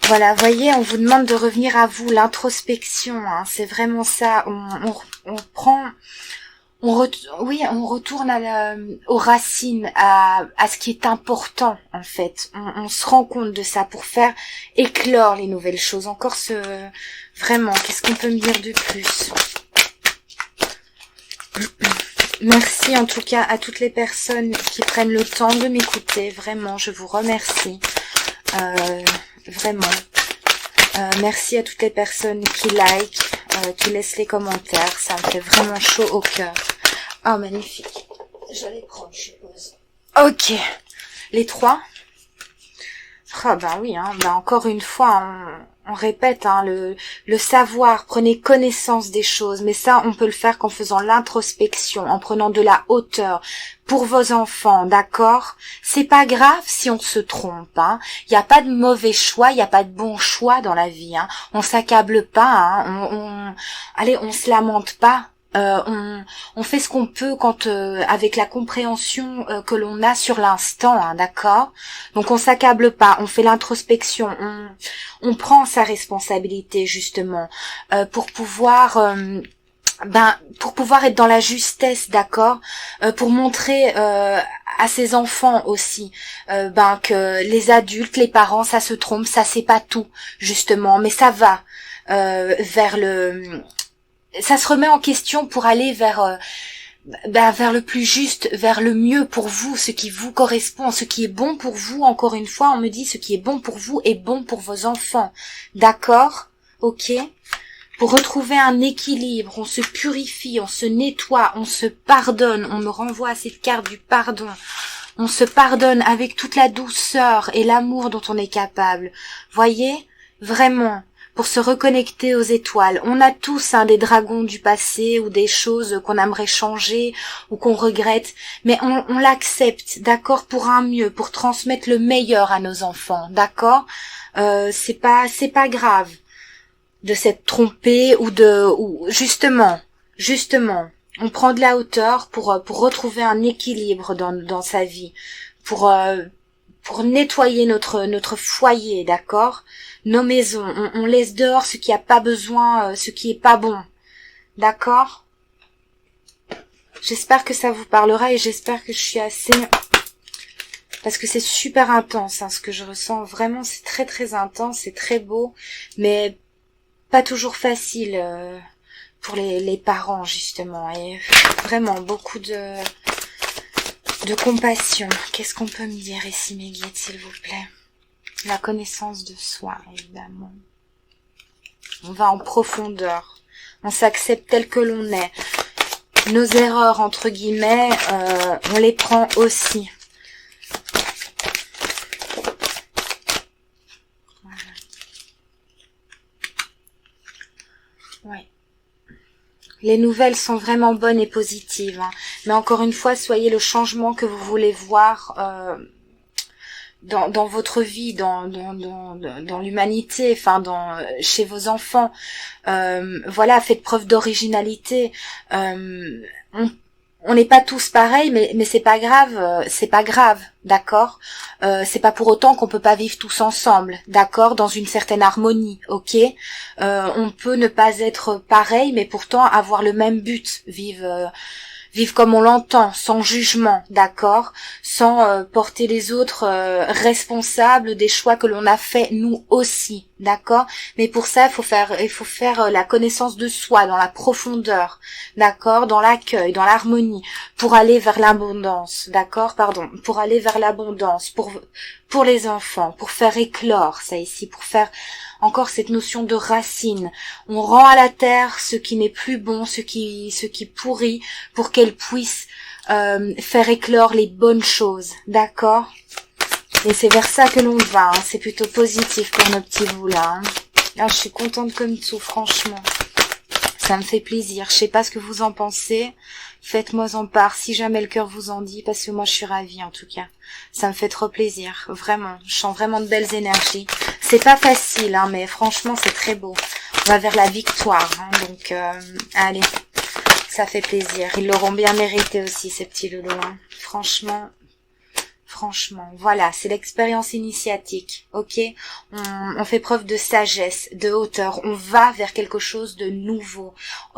Voilà, voyez, on vous demande de revenir à vous, l'introspection, hein, c'est vraiment ça. On oui, on retourne aux racines, à ce qui est important en fait. On se rend compte de ça pour faire éclore les nouvelles choses. Encore vraiment, qu'est-ce qu'on peut me dire de plus? Merci en tout cas à toutes les personnes qui prennent le temps de m'écouter. Vraiment, je vous remercie. Vraiment. Merci à toutes les personnes qui like, qui laissent les commentaires. Ça me fait vraiment chaud au cœur. Oh, magnifique. Je les prends, je suppose. Ok. Les 3. Ah ben oui, hein. Ben encore une fois, on répète, hein, le savoir, prenez connaissance des choses, mais ça, on peut le faire qu'en faisant l'introspection, en prenant de la hauteur pour vos enfants, d'accord? C'est pas grave si on se trompe, hein. Il n'y a pas de mauvais choix, il n'y a pas de bon choix dans la vie, hein. On s'accable pas, hein. Allez, on se lamente pas. On fait ce qu'on peut quand avec la compréhension que l'on a sur l'instant, hein, d'accord? Donc on s'accable pas, on fait l'introspection, on prend sa responsabilité justement pour pouvoir être dans la justesse, d'accord, pour montrer à ses enfants aussi que les adultes, les parents, ça se trompe, ça c'est pas tout justement, mais ça va ça se remet en question pour aller vers le plus juste, vers le mieux pour vous, ce qui vous correspond, ce qui est bon pour vous. Encore une fois, on me dit ce qui est bon pour vous est bon pour vos enfants. D'accord? Ok? Pour retrouver un équilibre, on se purifie, on se nettoie, on se pardonne. On me renvoie à cette carte du pardon. On se pardonne avec toute la douceur et l'amour dont on est capable. Voyez? Vraiment. Pour se reconnecter aux étoiles. On a tous des dragons du passé ou des choses qu'on aimerait changer ou qu'on regrette, mais on l'accepte, d'accord, pour un mieux, pour transmettre le meilleur à nos enfants, d'accord. C'est pas grave de s'être trompé ou justement, on prend de la hauteur pour retrouver un équilibre dans sa vie, pour nettoyer notre foyer, d'accord. Nos maisons, on laisse dehors ce qui a pas besoin, ce qui est pas bon. D'accord? J'espère que ça vous parlera et j'espère que je suis assez... Parce que c'est super intense, hein, ce que je ressens. Vraiment, c'est très très intense, c'est très beau, mais pas toujours facile pour les parents, justement. Et vraiment, beaucoup de compassion. Qu'est-ce qu'on peut me dire ici, mes guides, s'il vous plaît? La connaissance de soi, évidemment. On va en profondeur. On s'accepte tel que l'on est. Nos erreurs, entre guillemets, on les prend aussi. Voilà. Ouais. Les nouvelles sont vraiment bonnes et positives, hein. Mais encore une fois, soyez le changement que vous voulez voir dans votre vie, dans l'humanité, enfin chez vos enfants. Voilà, faites preuve d'originalité. On n'est pas tous pareils, mais c'est pas grave, d'accord. C'est pas pour autant qu'on peut pas vivre tous ensemble, d'accord, dans une certaine harmonie, ok. On peut ne pas être pareil, mais pourtant avoir le même but, vivre comme on l'entend, sans jugement, d'accord, sans porter les autres responsables des choix que l'on a fait nous aussi, d'accord. Mais pour ça, il faut faire la connaissance de soi dans la profondeur, d'accord, dans l'accueil, dans l'harmonie, pour aller vers l'abondance, d'accord, pour aller vers l'abondance, pour les enfants, pour faire éclore ça ici, pour faire encore cette notion de racine. On rend à la terre ce qui n'est plus bon, ce qui pourrit, pour qu'elle puisse faire éclore les bonnes choses, d'accord. Et c'est vers ça que l'on va, hein. C'est plutôt positif pour nos petits bouts là, hein. Ah, je suis contente comme tout, franchement. Ça me fait plaisir. Je sais pas ce que vous en pensez. Faites-moi en part si jamais le cœur vous en dit, parce que moi je suis ravie en tout cas. Ça me fait trop plaisir, vraiment. Je sens vraiment de belles énergies. C'est pas facile, hein, mais franchement c'est très beau. On va vers la victoire, hein, donc allez, ça fait plaisir. Ils l'auront bien mérité aussi, ces petits loulous, hein. Franchement, Franchement, voilà, c'est l'expérience initiatique, ok? On fait preuve de sagesse, de hauteur, on va vers quelque chose de nouveau,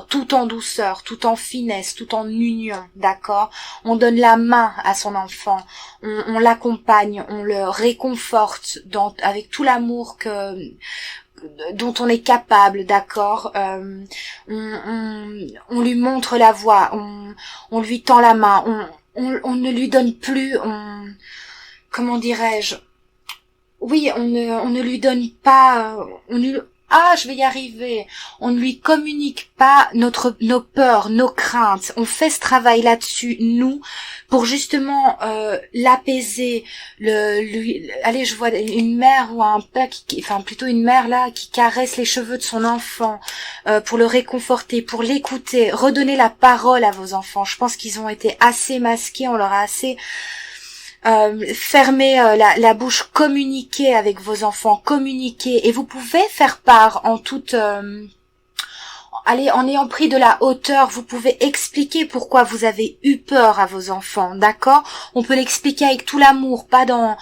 tout en douceur, tout en finesse, tout en union, d'accord? On donne la main à son enfant, on l'accompagne, on le réconforte avec tout l'amour dont on est capable, d'accord, on lui montre la voie, on lui tend la main, on ne lui donne plus, comment dirais-je, oui, on ne lui donne pas, je vais y arriver. On ne lui communique pas nos peurs, nos craintes. On fait ce travail là-dessus, nous, pour justement l'apaiser. Allez, je vois une mère ou un père, enfin plutôt une mère là, qui caresse les cheveux de son enfant pour le réconforter, pour l'écouter, redonner la parole à vos enfants. Je pense qu'ils ont été assez masqués, on leur a assez fermez la bouche, communiquez avec vos enfants, communiquez, et vous pouvez faire part en toute en ayant pris de la hauteur, vous pouvez expliquer pourquoi vous avez eu peur à vos enfants, d'accord? On peut l'expliquer avec tout l'amour, pas dans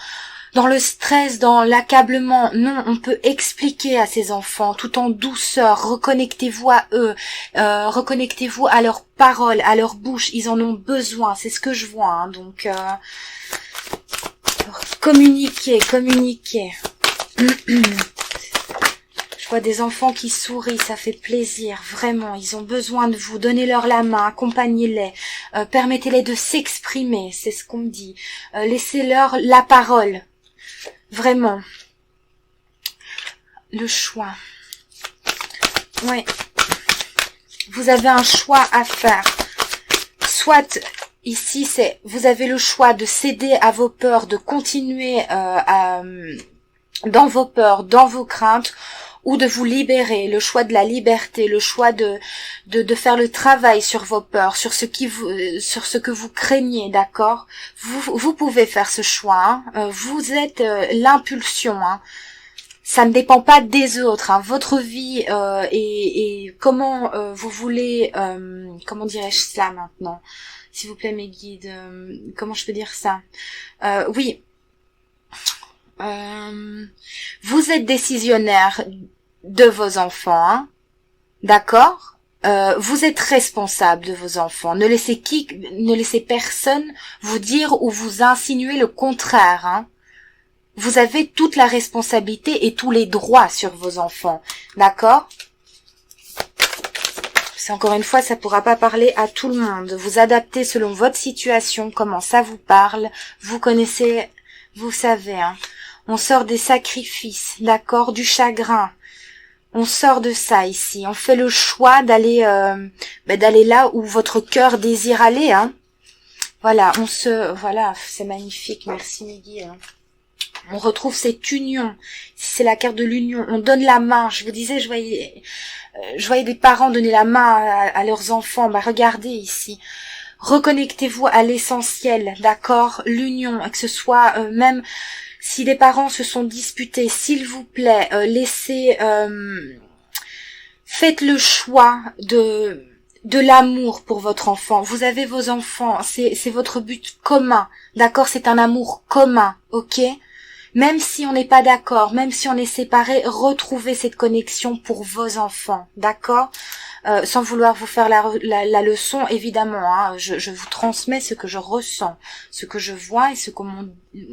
le stress, dans l'accablement. Non, on peut expliquer à ces enfants tout en douceur. Reconnectez-vous à eux, reconnectez-vous à leurs paroles, à leur bouche. Ils en ont besoin, c'est ce que je vois, hein. Donc communiquez. Je vois des enfants qui sourient, ça fait plaisir, vraiment, ils ont besoin de vous, donnez-leur la main, accompagnez-les, permettez-les de s'exprimer, c'est ce qu'on me dit, laissez-leur la parole, vraiment. Le choix. Oui, vous avez un choix à faire, soit... Ici, vous avez le choix de céder à vos peurs, de continuer dans vos peurs, dans vos craintes, ou de vous libérer, le choix de la liberté, le choix de faire le travail sur vos peurs, sur ce que vous craignez, d'accord? Vous pouvez faire ce choix, hein. Vous êtes l'impulsion, hein. Ça ne dépend pas des autres, hein. Votre vie et comment vous voulez, comment dirais-je cela maintenant? S'il vous plaît, mes guides, comment je peux dire ça? Oui, vous êtes décisionnaire de vos enfants, hein, d'accord? Vous êtes responsable de vos enfants. Ne laissez personne vous dire ou vous insinuer le contraire, hein. Vous avez toute la responsabilité et tous les droits sur vos enfants, d'accord? C'est encore une fois, ça pourra pas parler à tout le monde. Vous adaptez selon votre situation, comment ça vous parle. Vous connaissez, vous savez, hein. On sort des sacrifices, d'accord, du chagrin. On sort de ça ici. On fait le choix d'aller là où votre cœur désire aller, hein. Voilà, voilà, c'est magnifique. Merci Miggy, hein. On retrouve cette union. C'est la carte de l'union. On donne la main. Je vous disais, je voyais des parents donner la main à leurs enfants. Bah, regardez ici. Reconnectez-vous à l'essentiel, d'accord? L'union, que ce soit même si les parents se sont disputés, s'il vous plaît, faites le choix de l'amour pour votre enfant. Vous avez vos enfants, c'est votre but commun, d'accord? C'est un amour commun, ok? Même si on n'est pas d'accord, même si on est séparés, retrouvez cette connexion pour vos enfants, d'accord? Sans vouloir vous faire la leçon, évidemment, hein, je vous transmets ce que je ressens, ce que je vois et ce qu'on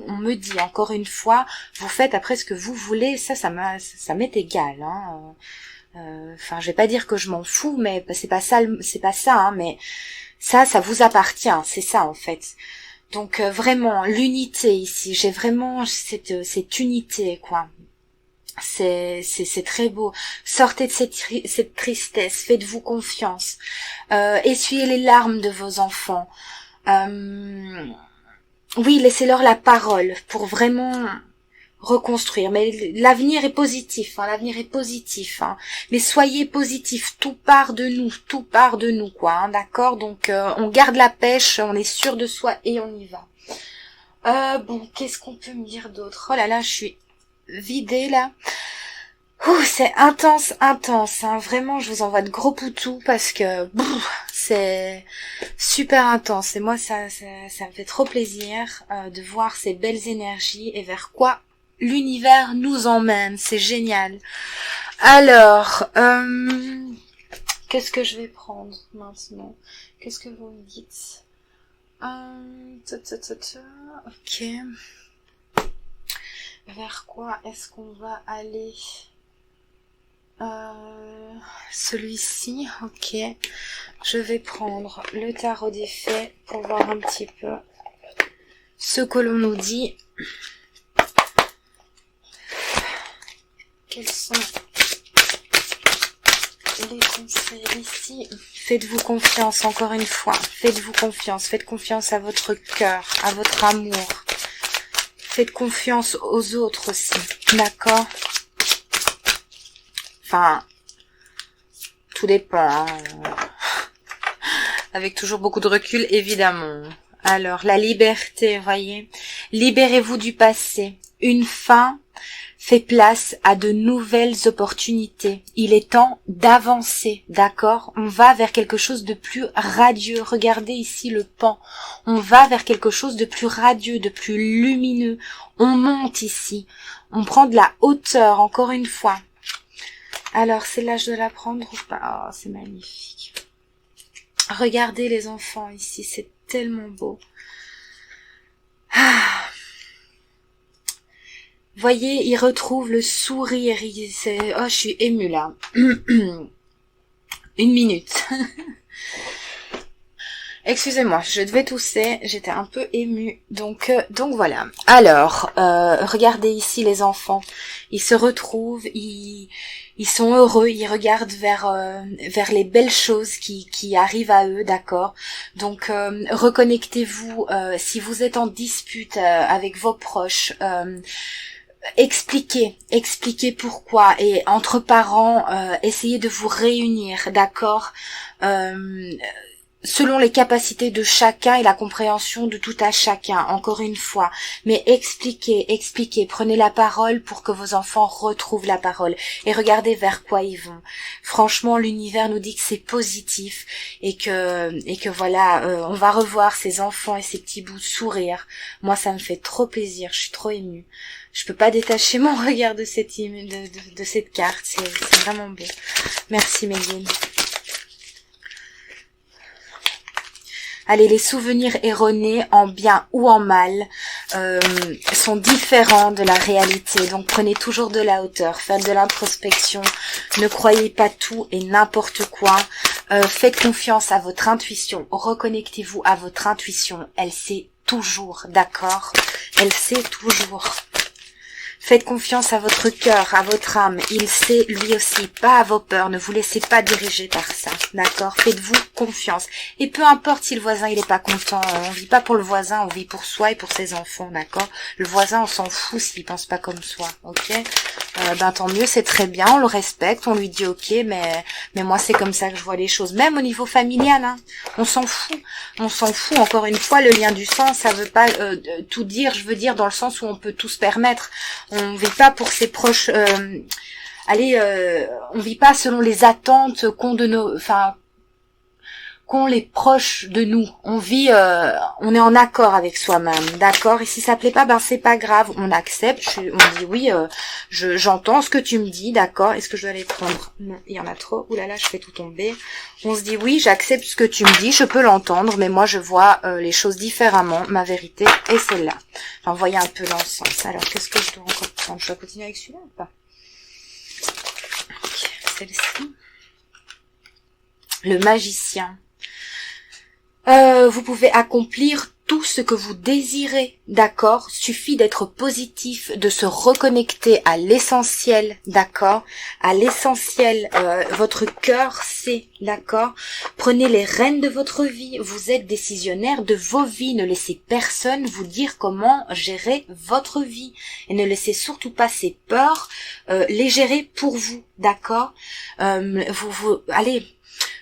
on me dit. Encore une fois, vous faites après ce que vous voulez, ça m'est égal, hein. Enfin, je vais pas dire que je m'en fous, mais c'est pas ça, hein, mais ça vous appartient, c'est ça en fait. Donc vraiment l'unité ici, j'ai vraiment cette unité quoi. C'est très beau. Sortez de cette tristesse, faites-vous confiance. Essuyez les larmes de vos enfants. Oui, laissez-leur la parole pour vraiment reconstruire. Mais l'avenir est positif, hein, l'avenir est positif. Hein. Mais soyez positifs, tout part de nous, quoi. Hein, d'accord. Donc on garde la pêche, on est sûr de soi et on y va. Bon, qu'est-ce qu'on peut me dire d'autre? Oh là là, je suis vidée là. C'est intense, hein. Vraiment, je vous envoie de gros poutous parce que c'est super intense. Et moi, ça me fait trop plaisir de voir ces belles énergies et vers quoi l'univers nous emmène. C'est génial. Alors, qu'est-ce que je vais prendre maintenant? Qu'est-ce que vous me dites? Ok. Vers quoi est-ce qu'on va aller? Celui-ci, ok. Je vais prendre le tarot des fées pour voir un petit peu ce que l'on nous dit. Quels sont les conseils ici? Faites-vous confiance, encore une fois. Faites-vous confiance. Faites confiance à votre cœur, à votre amour. Faites confiance aux autres aussi. D'accord? Enfin, tout dépend. Hein. Avec toujours beaucoup de recul, évidemment. Alors, la liberté, voyez. Libérez-vous du passé. Une fin fait place à de nouvelles opportunités. Il est temps d'avancer, d'accord? On va vers quelque chose de plus radieux. Regardez ici le pan. On va vers quelque chose de plus radieux, de plus lumineux. On monte ici. On prend de la hauteur, encore une fois. Alors, c'est l'âge de la prendre ou pas? Oh, c'est magnifique. Regardez les enfants ici, c'est tellement beau. Ah. Voyez, ils retrouvent le sourire. Oh, je suis émue là. Une minute. Excusez-moi, je devais tousser, j'étais un peu émue. Donc voilà. Alors, regardez ici les enfants. Ils se retrouvent, ils sont heureux, ils regardent vers les belles choses qui arrivent à eux, d'accord. Donc reconnectez-vous. Si vous êtes en dispute avec vos proches, expliquez pourquoi, et entre parents, essayez de vous réunir, d'accord, selon les capacités de chacun et la compréhension de tout à chacun, encore une fois. Mais expliquez, prenez la parole pour que vos enfants retrouvent la parole et regardez vers quoi ils vont. Franchement, l'univers nous dit que c'est positif et que voilà, on va revoir ces enfants et ces petits bouts de sourire. Moi, ça me fait trop plaisir, je suis trop émue. Je peux pas détacher mon regard de cette de cette carte, c'est vraiment beau. Merci Méline. Allez, les souvenirs erronés, en bien ou en mal, sont différents de la réalité. Donc prenez toujours de la hauteur, faites de l'introspection, ne croyez pas tout et n'importe quoi. Faites confiance à votre intuition, reconnectez-vous à votre intuition, elle sait toujours, d'accord? Elle sait toujours. Faites confiance à votre cœur, à votre âme. Il sait lui aussi, pas à vos peurs. Ne vous laissez pas diriger par ça, d'accord? Faites-vous confiance. Et peu importe si le voisin il est pas content, on vit pas pour le voisin, on vit pour soi et pour ses enfants, d'accord? Le voisin, on s'en fout s'il pense pas comme soi, ok? Tant mieux, c'est très bien, on le respecte, on lui dit ok, mais moi c'est comme ça que je vois les choses. Même au niveau familial, hein, on s'en fout. Encore une fois, le lien du sang, ça veut pas tout dire. Je veux dire dans le sens où on peut tout se permettre. On vit pas pour ses proches. On vit pas selon les attentes qu'ont les proches de nous. On vit, on est en accord avec soi-même, d'accord. Et si ça plaît pas, c'est pas grave. On accepte. On dit oui. J'entends ce que tu me dis, d'accord. Est-ce que je dois les prendre? Non, il y en a trop. Ouh là là, je fais tout tomber. On se dit oui, j'accepte ce que tu me dis. Je peux l'entendre, mais moi je vois les choses différemment. Ma vérité est celle-là. Enfin, voyez un peu dans le sens. Alors, qu'est-ce que je dois encore prendre? Je dois continuer avec celui-là ou pas? Ok, celle-ci. Le magicien. Vous pouvez accomplir tout ce que vous désirez, d'accord? Suffit d'être positif, de se reconnecter à l'essentiel, d'accord? À l'essentiel, votre cœur sait, d'accord? Prenez les rênes de votre vie, vous êtes décisionnaire de vos vies, ne laissez personne vous dire comment gérer votre vie. Et ne laissez surtout pas ces peurs les gérer pour vous, d'accord? Allez...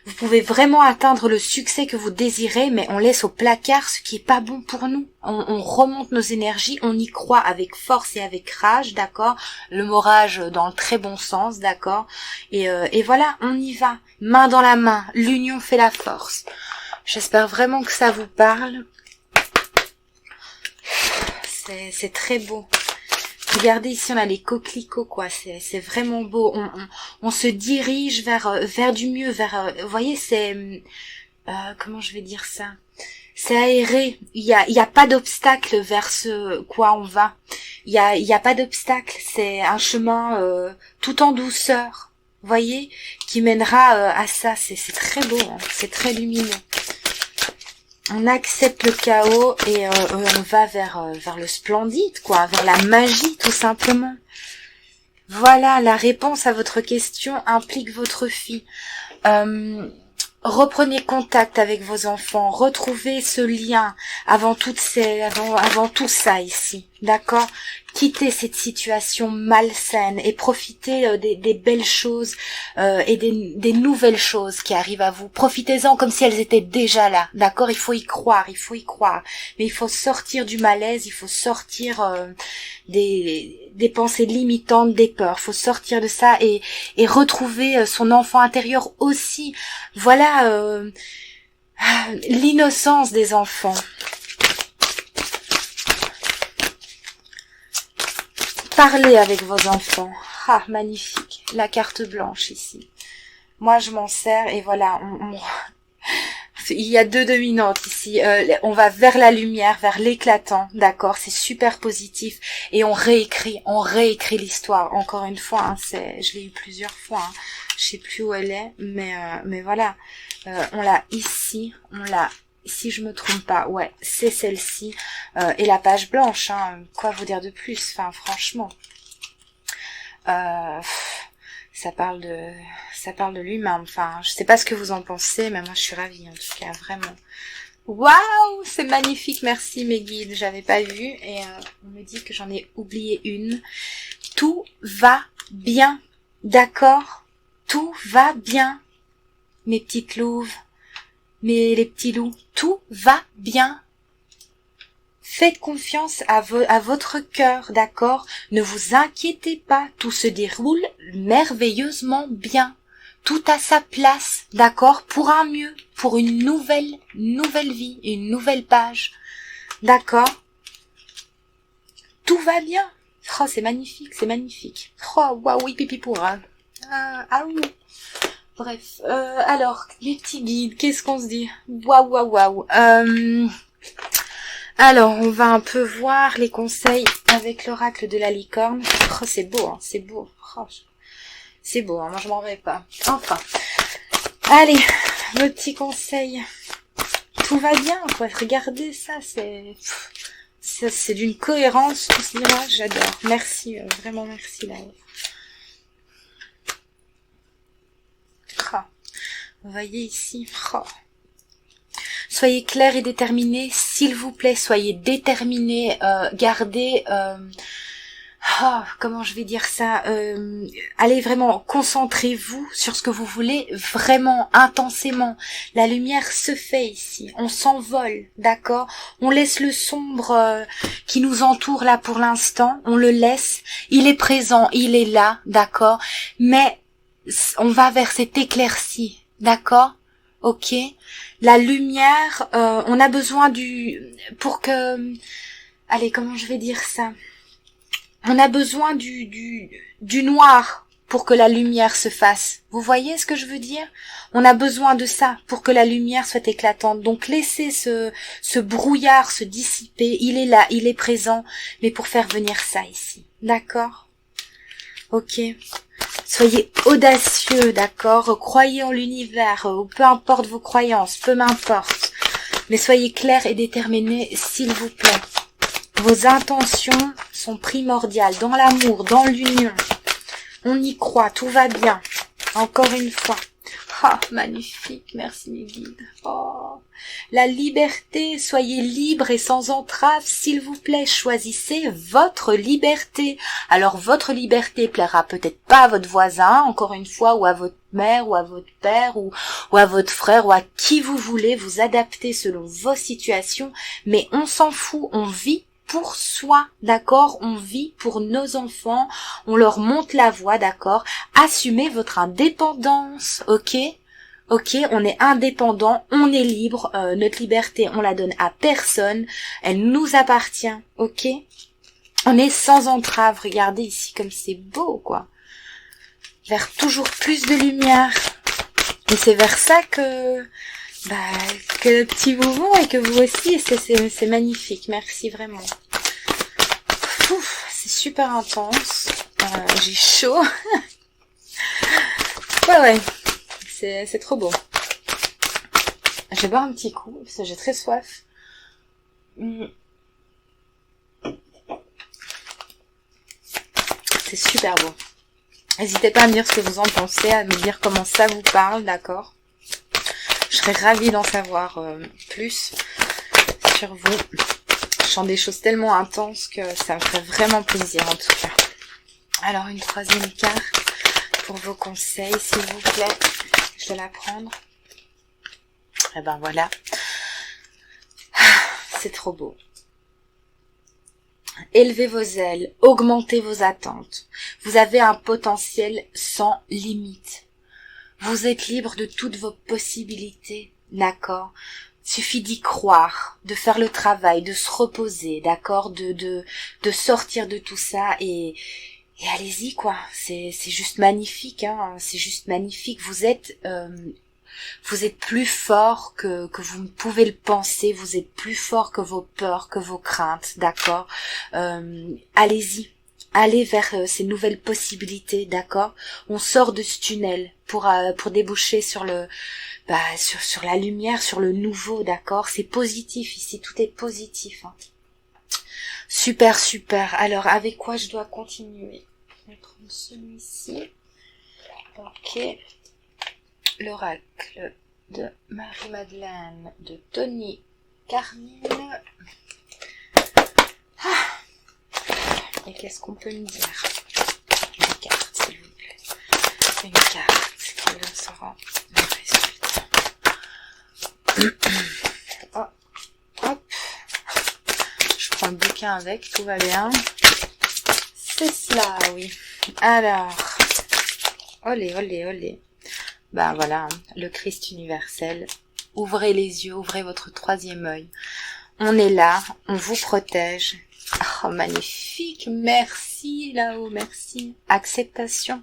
Vous pouvez vraiment atteindre le succès que vous désirez, mais on laisse au placard ce qui est pas bon pour nous. On remonte nos énergies, on y croit avec force et avec rage, d'accord? Le mot rage dans le très bon sens, d'accord? Et voilà, on y va. Main dans la main, l'union fait la force. J'espère vraiment que ça vous parle. C'est très beau. Regardez ici, on a les coquelicots, quoi. C'est vraiment beau. On se dirige vers du mieux, vous voyez, c'est comment je vais dire ça? C'est aéré. Il y a pas d'obstacle vers ce quoi on va. Il y a pas d'obstacle. C'est un chemin tout en douceur, vous voyez, qui mènera à ça. C'est très beau. Hein. C'est très lumineux. On accepte le chaos et on va vers le splendide, quoi, vers la magie, tout simplement. Voilà, la réponse à votre question implique votre fille. Reprenez contact avec vos enfants, retrouvez ce lien avant tout ça ici, d'accord? Quittez cette situation malsaine et profitez des belles choses et des nouvelles choses qui arrivent à vous. Profitez-en comme si elles étaient déjà là, d'accord? Il faut y croire, mais il faut sortir du malaise, il faut sortir des pensées limitantes, des peurs. Il faut sortir de ça et retrouver son enfant intérieur aussi. Voilà l'innocence des enfants. Parlez avec vos enfants. Ah, magnifique. La carte blanche ici. Moi, je m'en sers et voilà. Il y a deux dominantes ici. On va vers la lumière, vers l'éclatant. D'accord, c'est super positif. Et on réécrit l'histoire. Encore une fois, hein, je l'ai eu plusieurs fois. Hein. Je sais plus où elle est, mais voilà. On l'a ici. Si je me trompe pas, ouais, c'est celle-ci. Et la page blanche, hein, quoi vous dire de plus, enfin, franchement. Ça parle de lui-même, enfin, je sais pas ce que vous en pensez, mais moi je suis ravie, en tout cas, vraiment. Waouh, c'est magnifique, merci mes guides, j'avais pas vu, et on me dit que j'en ai oublié une. Tout va bien, d'accord? Tout va bien, mes petites louves. Mais les petits loups, tout va bien. Faites confiance à votre cœur, d'accord? Ne vous inquiétez pas, tout se déroule merveilleusement bien. Tout à sa place, d'accord? Pour un mieux, pour une nouvelle vie, une nouvelle page. D'accord? Tout va bien. Oh, c'est magnifique, c'est magnifique. Oh, waouh, oui, pipi pour un. Ah oui. Bref, alors, les petits guides, qu'est-ce qu'on se dit? Waouh. Alors, on va un peu voir les conseils avec l'oracle de la licorne. Oh, c'est beau, hein, c'est beau. Oh, c'est beau, hein, moi je m'en vais pas. Enfin, allez, le petit conseil. Tout va bien, quoi. Regardez ça, c'est d'une cohérence, tout ça, j'adore. Merci, vraiment merci, là. Vous voyez ici, soyez clair et déterminé, s'il vous plaît, soyez déterminé, gardez, comment je vais dire ça, allez vraiment, concentrez-vous sur ce que vous voulez, vraiment, intensément. La lumière se fait ici, on s'envole, d'accord? On laisse le sombre qui nous entoure là pour l'instant, on le laisse, il est présent, il est là, d'accord? Mais on va vers cette éclaircie. D'accord? Ok. La lumière, on a besoin pour que, allez, comment je vais dire ça? On a besoin du noir pour que la lumière se fasse. Vous voyez ce que je veux dire? On a besoin de ça pour que la lumière soit éclatante. Donc laissez ce brouillard se dissiper. Il est là, il est présent, mais pour faire venir ça ici. D'accord? Ok. Soyez audacieux, d'accord? Croyez en l'univers, peu importe vos croyances, peu m'importe. Mais soyez clairs et déterminés, s'il vous plaît. Vos intentions sont primordiales, dans l'amour, dans l'union. On y croit, tout va bien. Encore une fois. Ah, magnifique, merci mes guides. Oh, la liberté, soyez libres et sans entrave, s'il vous plaît, choisissez votre liberté. Alors votre liberté plaira peut-être pas à votre voisin, encore une fois, ou à votre mère ou à votre père ou à votre frère ou à qui vous voulez, vous adaptez selon vos situations, mais on s'en fout, on vit pour soi, d'accord? On vit pour nos enfants, on leur monte la voie, d'accord? Assumez votre indépendance, ok? Ok, on est indépendant, on est libre, notre liberté, on la donne à personne, elle nous appartient, ok? On est sans entrave, regardez ici comme c'est beau, quoi. Vers toujours plus de lumière. Et c'est vers ça que le petit mouvement et que vous aussi, c'est magnifique, merci vraiment. Ouf, c'est super intense, j'ai chaud. Ouais, c'est trop beau. Je vais boire un petit coup, parce que j'ai très soif. C'est super beau. N'hésitez pas à me dire ce que vous en pensez, à me dire comment ça vous parle, d'accord? Je serais ravie d'en savoir plus sur vous. Je sens des choses tellement intenses que ça me ferait vraiment plaisir en tout cas. Alors une troisième carte pour vos conseils, s'il vous plaît. Je vais la prendre. Et ben voilà. C'est trop beau. Élevez vos ailes, augmentez vos attentes. Vous avez un potentiel sans limite. Vous êtes libre de toutes vos possibilités, d'accord? Suffit d'y croire, de faire le travail, de se reposer, d'accord? De sortir de tout ça et allez-y, quoi. C'est juste magnifique, hein. C'est juste magnifique. Vous êtes plus fort que vous ne pouvez le penser, vous êtes plus fort que vos peurs, que vos craintes, d'accord? Allez-y, allez vers ces nouvelles possibilités, d'accord? On sort de ce tunnel pour déboucher sur sur la lumière, sur le nouveau, d'accord? C'est positif ici, tout est positif, hein. Super, super. Alors, avec quoi je dois continuer? Je vais prendre celui-ci. Ok. L'oracle de Marie-Madeleine, de Tony Carmine. Et qu'est-ce qu'on peut me dire? Une carte, s'il vous plaît. Une carte qui lancera le résultat. Oh, hop. Je prends le bouquin avec, tout va bien. C'est cela, oui. Alors, olé, olé, olé. Ben voilà, le Christ universel. Ouvrez les yeux, ouvrez votre troisième œil. On est là, on vous protège. Oh, magnifique, merci là-haut, merci. Acceptation.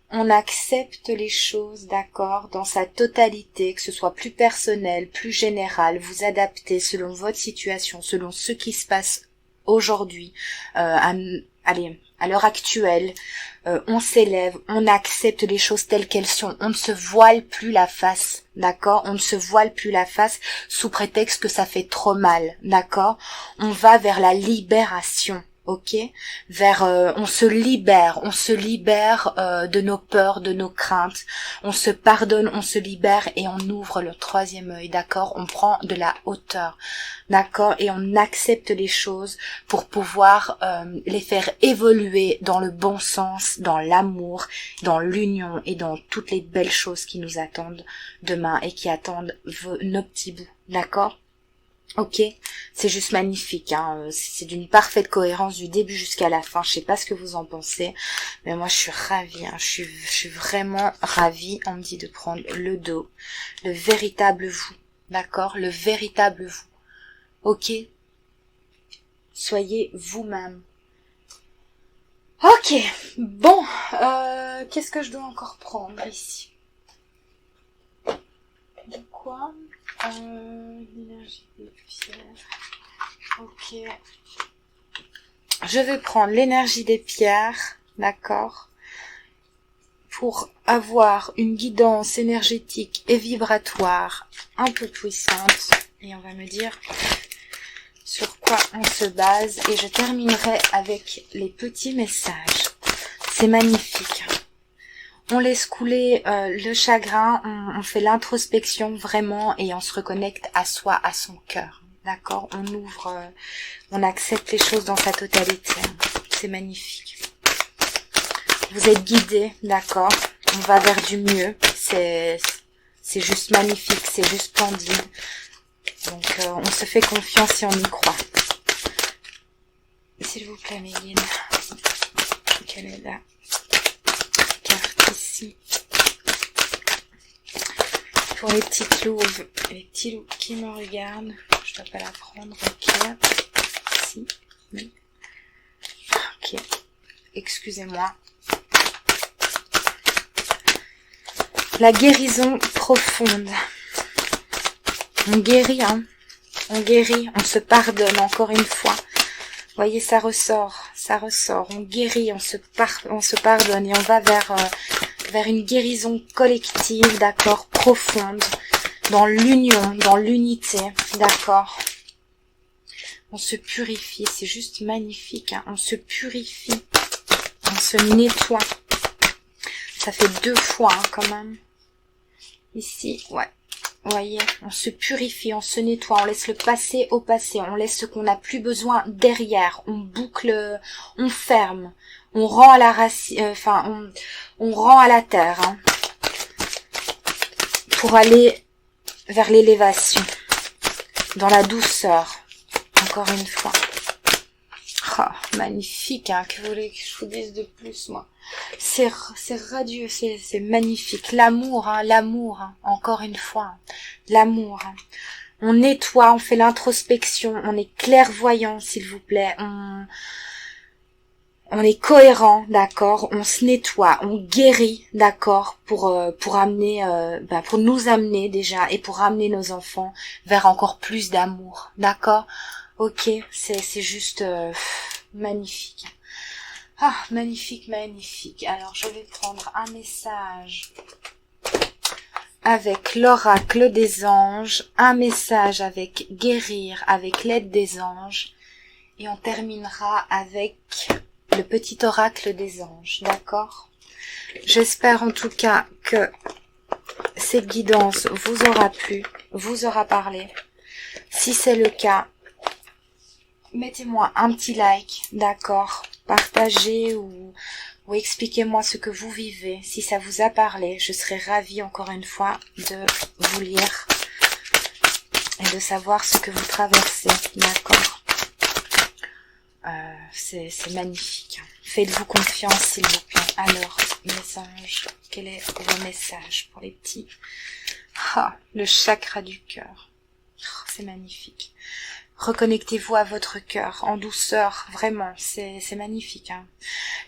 On accepte les choses, d'accord, dans sa totalité, que ce soit plus personnel, plus général. Vous adaptez selon votre situation, selon ce qui se passe aujourd'hui. Allez, à l'heure actuelle, on s'élève, on accepte les choses telles qu'elles sont, on ne se voile plus la face, d'accord? On ne se voile plus la face sous prétexte que ça fait trop mal, d'accord? On va vers la libération, ok? On se libère de nos peurs, de nos craintes, on se pardonne, on se libère et on ouvre le troisième œil, d'accord? On prend de la hauteur, d'accord? Et on accepte les choses pour pouvoir les faire évoluer dans le bon sens, dans l'amour, dans l'union et dans toutes les belles choses qui nous attendent demain et qui attendent nos petits bouts, d'accord? Ok, c'est juste magnifique, hein. C'est d'une parfaite cohérence du début jusqu'à la fin. Je sais pas ce que vous en pensez, mais moi je suis ravie, hein. Je suis vraiment ravie. On me dit de prendre le dos, le véritable vous, d'accord? Le véritable vous. Ok, soyez vous-même. Ok, bon, qu'est-ce que je dois encore prendre ici? De quoi? L'énergie des pierres. Ok. Je vais prendre l'énergie des pierres, d'accord, pour avoir une guidance énergétique et vibratoire un peu puissante. Et on va me dire sur quoi on se base. Et je terminerai avec les petits messages. C'est magnifique. On laisse couler le chagrin, on fait l'introspection vraiment et on se reconnecte à soi, à son cœur. D'accord? On ouvre, on accepte les choses dans sa totalité. C'est magnifique. Vous êtes guidés, d'accord? on va vers du mieux. C'est juste magnifique, c'est juste splendide. Donc on se fait confiance et on y croit. S'il vous plaît, mes guides, quelle est la carte ici pour les petits loups qui me regardent? Je dois pas la prendre, ok. Si, oui. Ok, excusez-moi. La guérison profonde. On guérit, hein. On guérit, on se pardonne encore une fois. Vous voyez, ça ressort. On guérit, on se pardonne et on va vers une guérison collective, d'accord, profonde, dans l'union, dans l'unité, d'accord. On se purifie, c'est juste magnifique, hein. On se purifie, on se nettoie. Ça fait 2 fois, hein, quand même. Ici, ouais. Vous voyez, on se purifie, on se nettoie, on laisse le passé au passé, on laisse ce qu'on n'a plus besoin derrière, on boucle, on ferme, on rend à la racine, on rend à la terre, hein, pour aller vers l'élévation, dans la douceur, encore une fois. Oh, magnifique, hein, que vous voulez que je vous dise de plus, moi. C'est radieux, c'est magnifique. L'amour, hein, encore une fois. Hein, l'amour. Hein. On nettoie, on fait l'introspection, on est clairvoyant, s'il vous plaît. On est cohérent, d'accord. On se nettoie, on guérit, d'accord, pour amener, pour nous amener déjà et pour amener nos enfants vers encore plus d'amour, d'accord. Ok, c'est juste magnifique. Ah, magnifique, magnifique. Alors, je vais prendre un message avec l'oracle des anges, un message avec guérir, avec l'aide des anges, et on terminera avec le petit oracle des anges, d'accord? J'espère en tout cas que cette guidance vous aura plu, vous aura parlé. Si c'est le cas, mettez-moi un petit like, d'accord? Partagez ou expliquez-moi ce que vous vivez. Si ça vous a parlé, je serai ravie encore une fois de vous lire et de savoir ce que vous traversez, d'accord? C'est magnifique. Faites-vous confiance, s'il vous plaît. Alors, mes anges, quel est le message pour les petits? Ah, le chakra du cœur. Oh, c'est magnifique. Reconnectez-vous à votre cœur, en douceur, vraiment, c'est magnifique. Hein.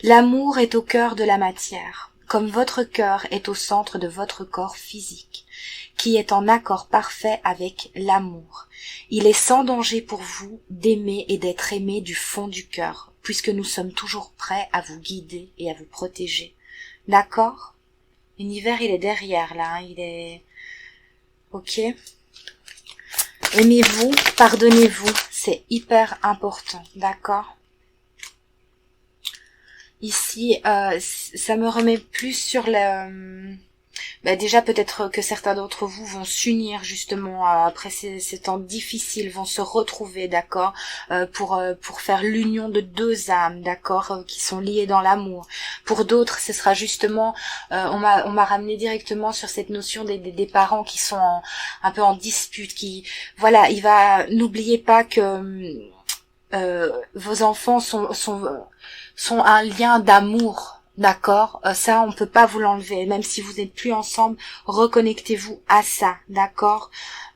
L'amour est au cœur de la matière, comme votre cœur est au centre de votre corps physique, qui est en accord parfait avec l'amour. Il est sans danger pour vous d'aimer et d'être aimé du fond du cœur, puisque nous sommes toujours prêts à vous guider et à vous protéger. D'accord? L'univers, il est derrière, là, hein, il est... Ok? Aimez-vous, pardonnez-vous, c'est hyper important, d'accord? Ici, ça me remet plus sur le... déjà, peut-être que certains d'entre vous vont s'unir justement après ces temps difficiles, vont se retrouver, d'accord, pour faire l'union de 2 âmes, d'accord, qui sont liées dans l'amour. Pour d'autres, ce sera justement, on m'a ramené directement sur cette notion des parents qui sont un peu en dispute, qui, voilà, n'oubliez pas que vos enfants sont un lien d'amour. D'accord, ça on peut pas vous l'enlever, même si vous n'êtes plus ensemble, reconnectez-vous à ça, d'accord.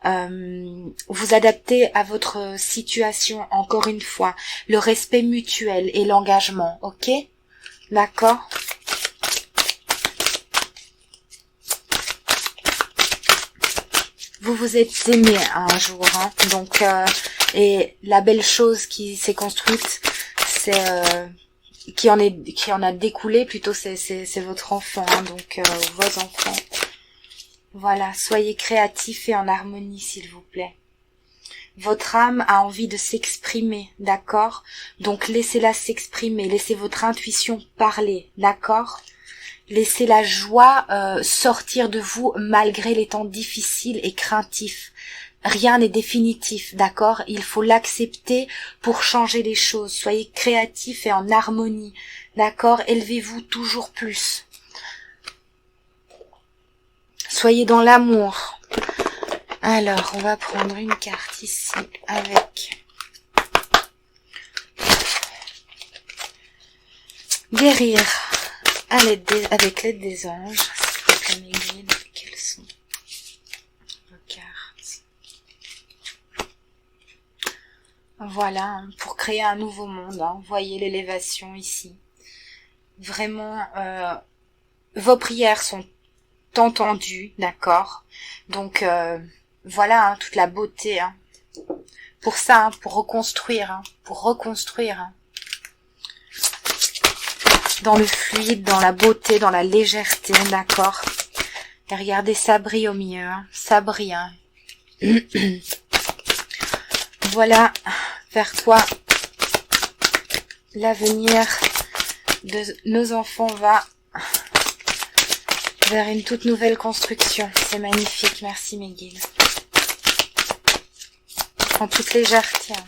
Vous adaptez à votre situation, encore une fois, le respect mutuel et l'engagement, ok, d'accord. Vous vous êtes aimé un jour, hein, donc et la belle chose qui s'est construite, c'est qui en a découlé plutôt, c'est votre enfant, hein, donc vos enfants. Voilà, soyez créatifs et en harmonie, s'il vous plaît. Votre âme a envie de s'exprimer, d'accord? Donc laissez-la s'exprimer, laissez votre intuition parler, d'accord? Laissez la joie sortir de vous malgré les temps difficiles et craintifs. Rien n'est définitif, d'accord? Il faut l'accepter pour changer les choses. Soyez créatifs et en harmonie, d'accord? Élevez-vous toujours plus. soyez dans l'amour. Alors, on va prendre une carte ici avec guérir avec l'aide des anges. S'il vous plaît, mes guides, quelles sont vos cartes? Voilà, hein, pour créer un nouveau monde. Hein. Vous voyez l'élévation ici. Vraiment, vos prières sont entendues, d'accord? Donc, voilà, hein, toute la beauté. Hein. Pour ça, hein, pour reconstruire. Hein, pour reconstruire. Hein. Dans le fluide, dans la beauté, dans la légèreté, d'accord? Et regardez, ça brille au milieu, hein. Ça brille, hein. Voilà, vers toi, l'avenir de nos enfants va vers une toute nouvelle construction. C'est magnifique, merci mes guides. En toute légèreté. Hein.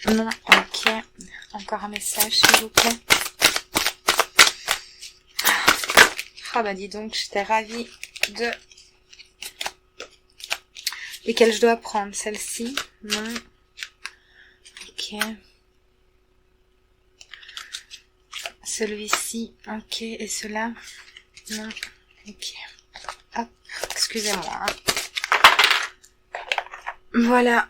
Non, ok. Encore un message, s'il vous plaît. Ah bah dis donc, j'étais ravie de... Lesquelles je dois prendre? Celle-ci? Non. Ok. Celui-ci? Ok. Et cela? Non. Ok. Hop. Excusez-moi. Hein. Voilà.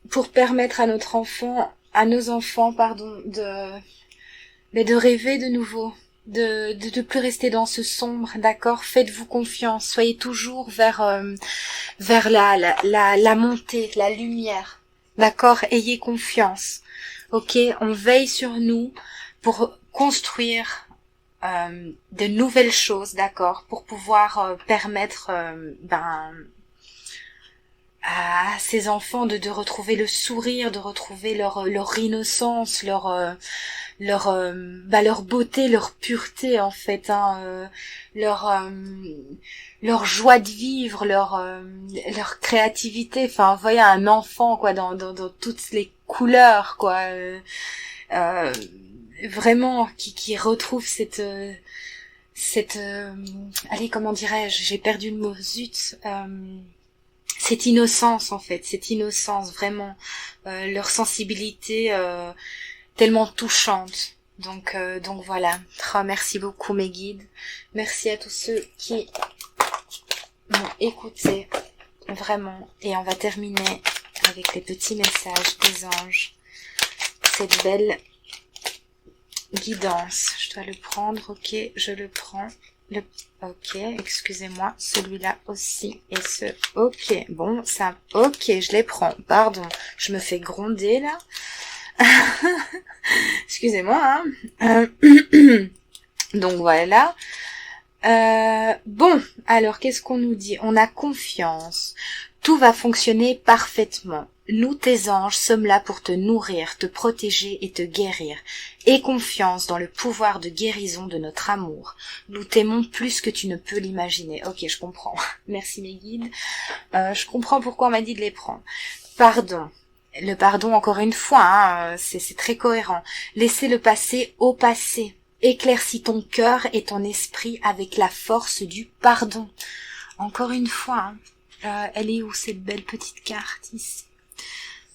Pour permettre à nos enfants, pardon, de rêver de nouveau. De plus rester dans ce sombre, d'accord? Faites-vous confiance, soyez toujours vers la montée, la lumière, d'accord? Ayez confiance, ok? On veille sur nous pour construire de nouvelles choses, d'accord? Pour pouvoir permettre à ces enfants de retrouver le sourire, de retrouver leur innocence, leur beauté, leur pureté en fait, hein, leur joie de vivre, leur créativité. Enfin, vous voyez un enfant quoi dans toutes les couleurs quoi, vraiment qui retrouve cette allez comment dirais-je, j'ai perdu le mot, zut. Cette innocence en fait, cette innocence vraiment, leur sensibilité tellement touchante. Donc voilà. Oh, merci beaucoup mes guides. Merci à tous ceux qui m'ont écouté vraiment. Et on va terminer avec les petits messages des anges. Cette belle guidance. Je dois le prendre, ok, je le prends. Ok, excusez-moi, celui-là aussi, et ok, bon, ça, ok, je les prends, pardon, je me fais gronder, là, excusez-moi, hein, donc voilà, bon, alors, qu'est-ce qu'on nous dit? On a confiance, tout va fonctionner parfaitement. Nous, tes anges, sommes là pour te nourrir, te protéger et te guérir. Aie confiance dans le pouvoir de guérison de notre amour. Nous t'aimons plus que tu ne peux l'imaginer. Ok, je comprends. Merci mes guides. Je comprends pourquoi on m'a dit de les prendre. Pardon. Le pardon, encore une fois, hein, c'est très cohérent. Laissez le passé au passé. Éclaircis ton cœur et ton esprit avec la force du pardon. Encore une fois, hein, elle est où cette belle petite carte ici?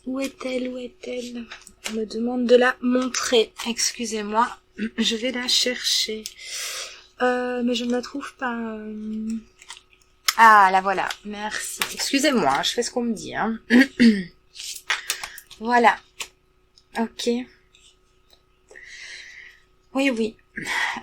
Où est-elle? On me demande de la montrer. Excusez-moi, je vais la chercher. Mais je ne la trouve pas. Ah, la voilà. Merci. Excusez-moi, hein, je fais ce qu'on me dit. Hein. Voilà. Ok. Oui.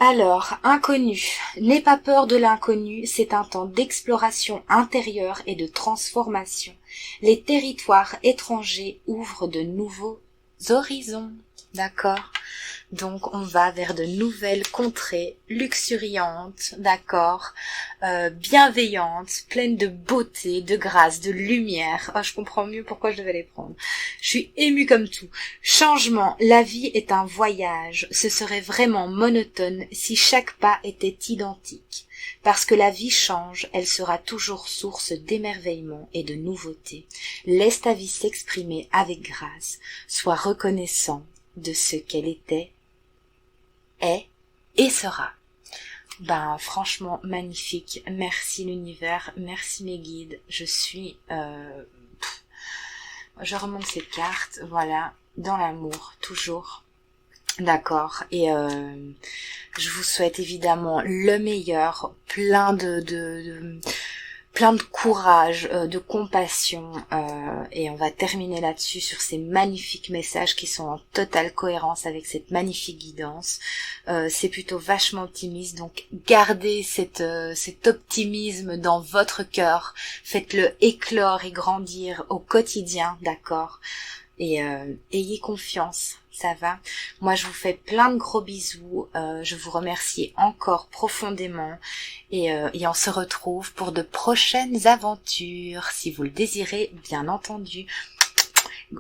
Alors, inconnu. N'aie pas peur de l'inconnu, c'est un temps d'exploration intérieure et de transformation. Les territoires étrangers ouvrent de nouveaux horizons. D'accord? Donc, on va vers de nouvelles contrées luxuriantes, d'accord, bienveillantes, pleines de beauté, de grâce, de lumière. Oh, je comprends mieux pourquoi je devais les prendre. Je suis émue comme tout. Changement, la vie est un voyage. Ce serait vraiment monotone si chaque pas était identique. Parce que la vie change, elle sera toujours source d'émerveillement et de nouveauté. Laisse ta vie s'exprimer avec grâce. Sois reconnaissant de ce qu'elle était, est et sera. Ben franchement magnifique. Merci l'univers, merci mes guides. Je remonte ces cartes, voilà, dans l'amour toujours. D'accord. Et je vous souhaite évidemment le meilleur, plein de courage, de compassion, et on va terminer là-dessus sur ces magnifiques messages qui sont en totale cohérence avec cette magnifique guidance. C'est plutôt vachement optimiste, donc gardez cet optimisme dans votre cœur, faites-le éclore et grandir au quotidien, d'accord, et ayez confiance. Ça va. Moi, je vous fais plein de gros bisous. Je vous remercie encore profondément. Et on se retrouve pour de prochaines aventures, si vous le désirez, bien entendu.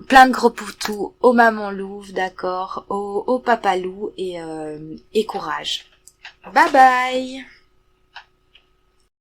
Plein de gros poutous aux mamans louves, d'accord, aux papa loups et courage. Bye bye.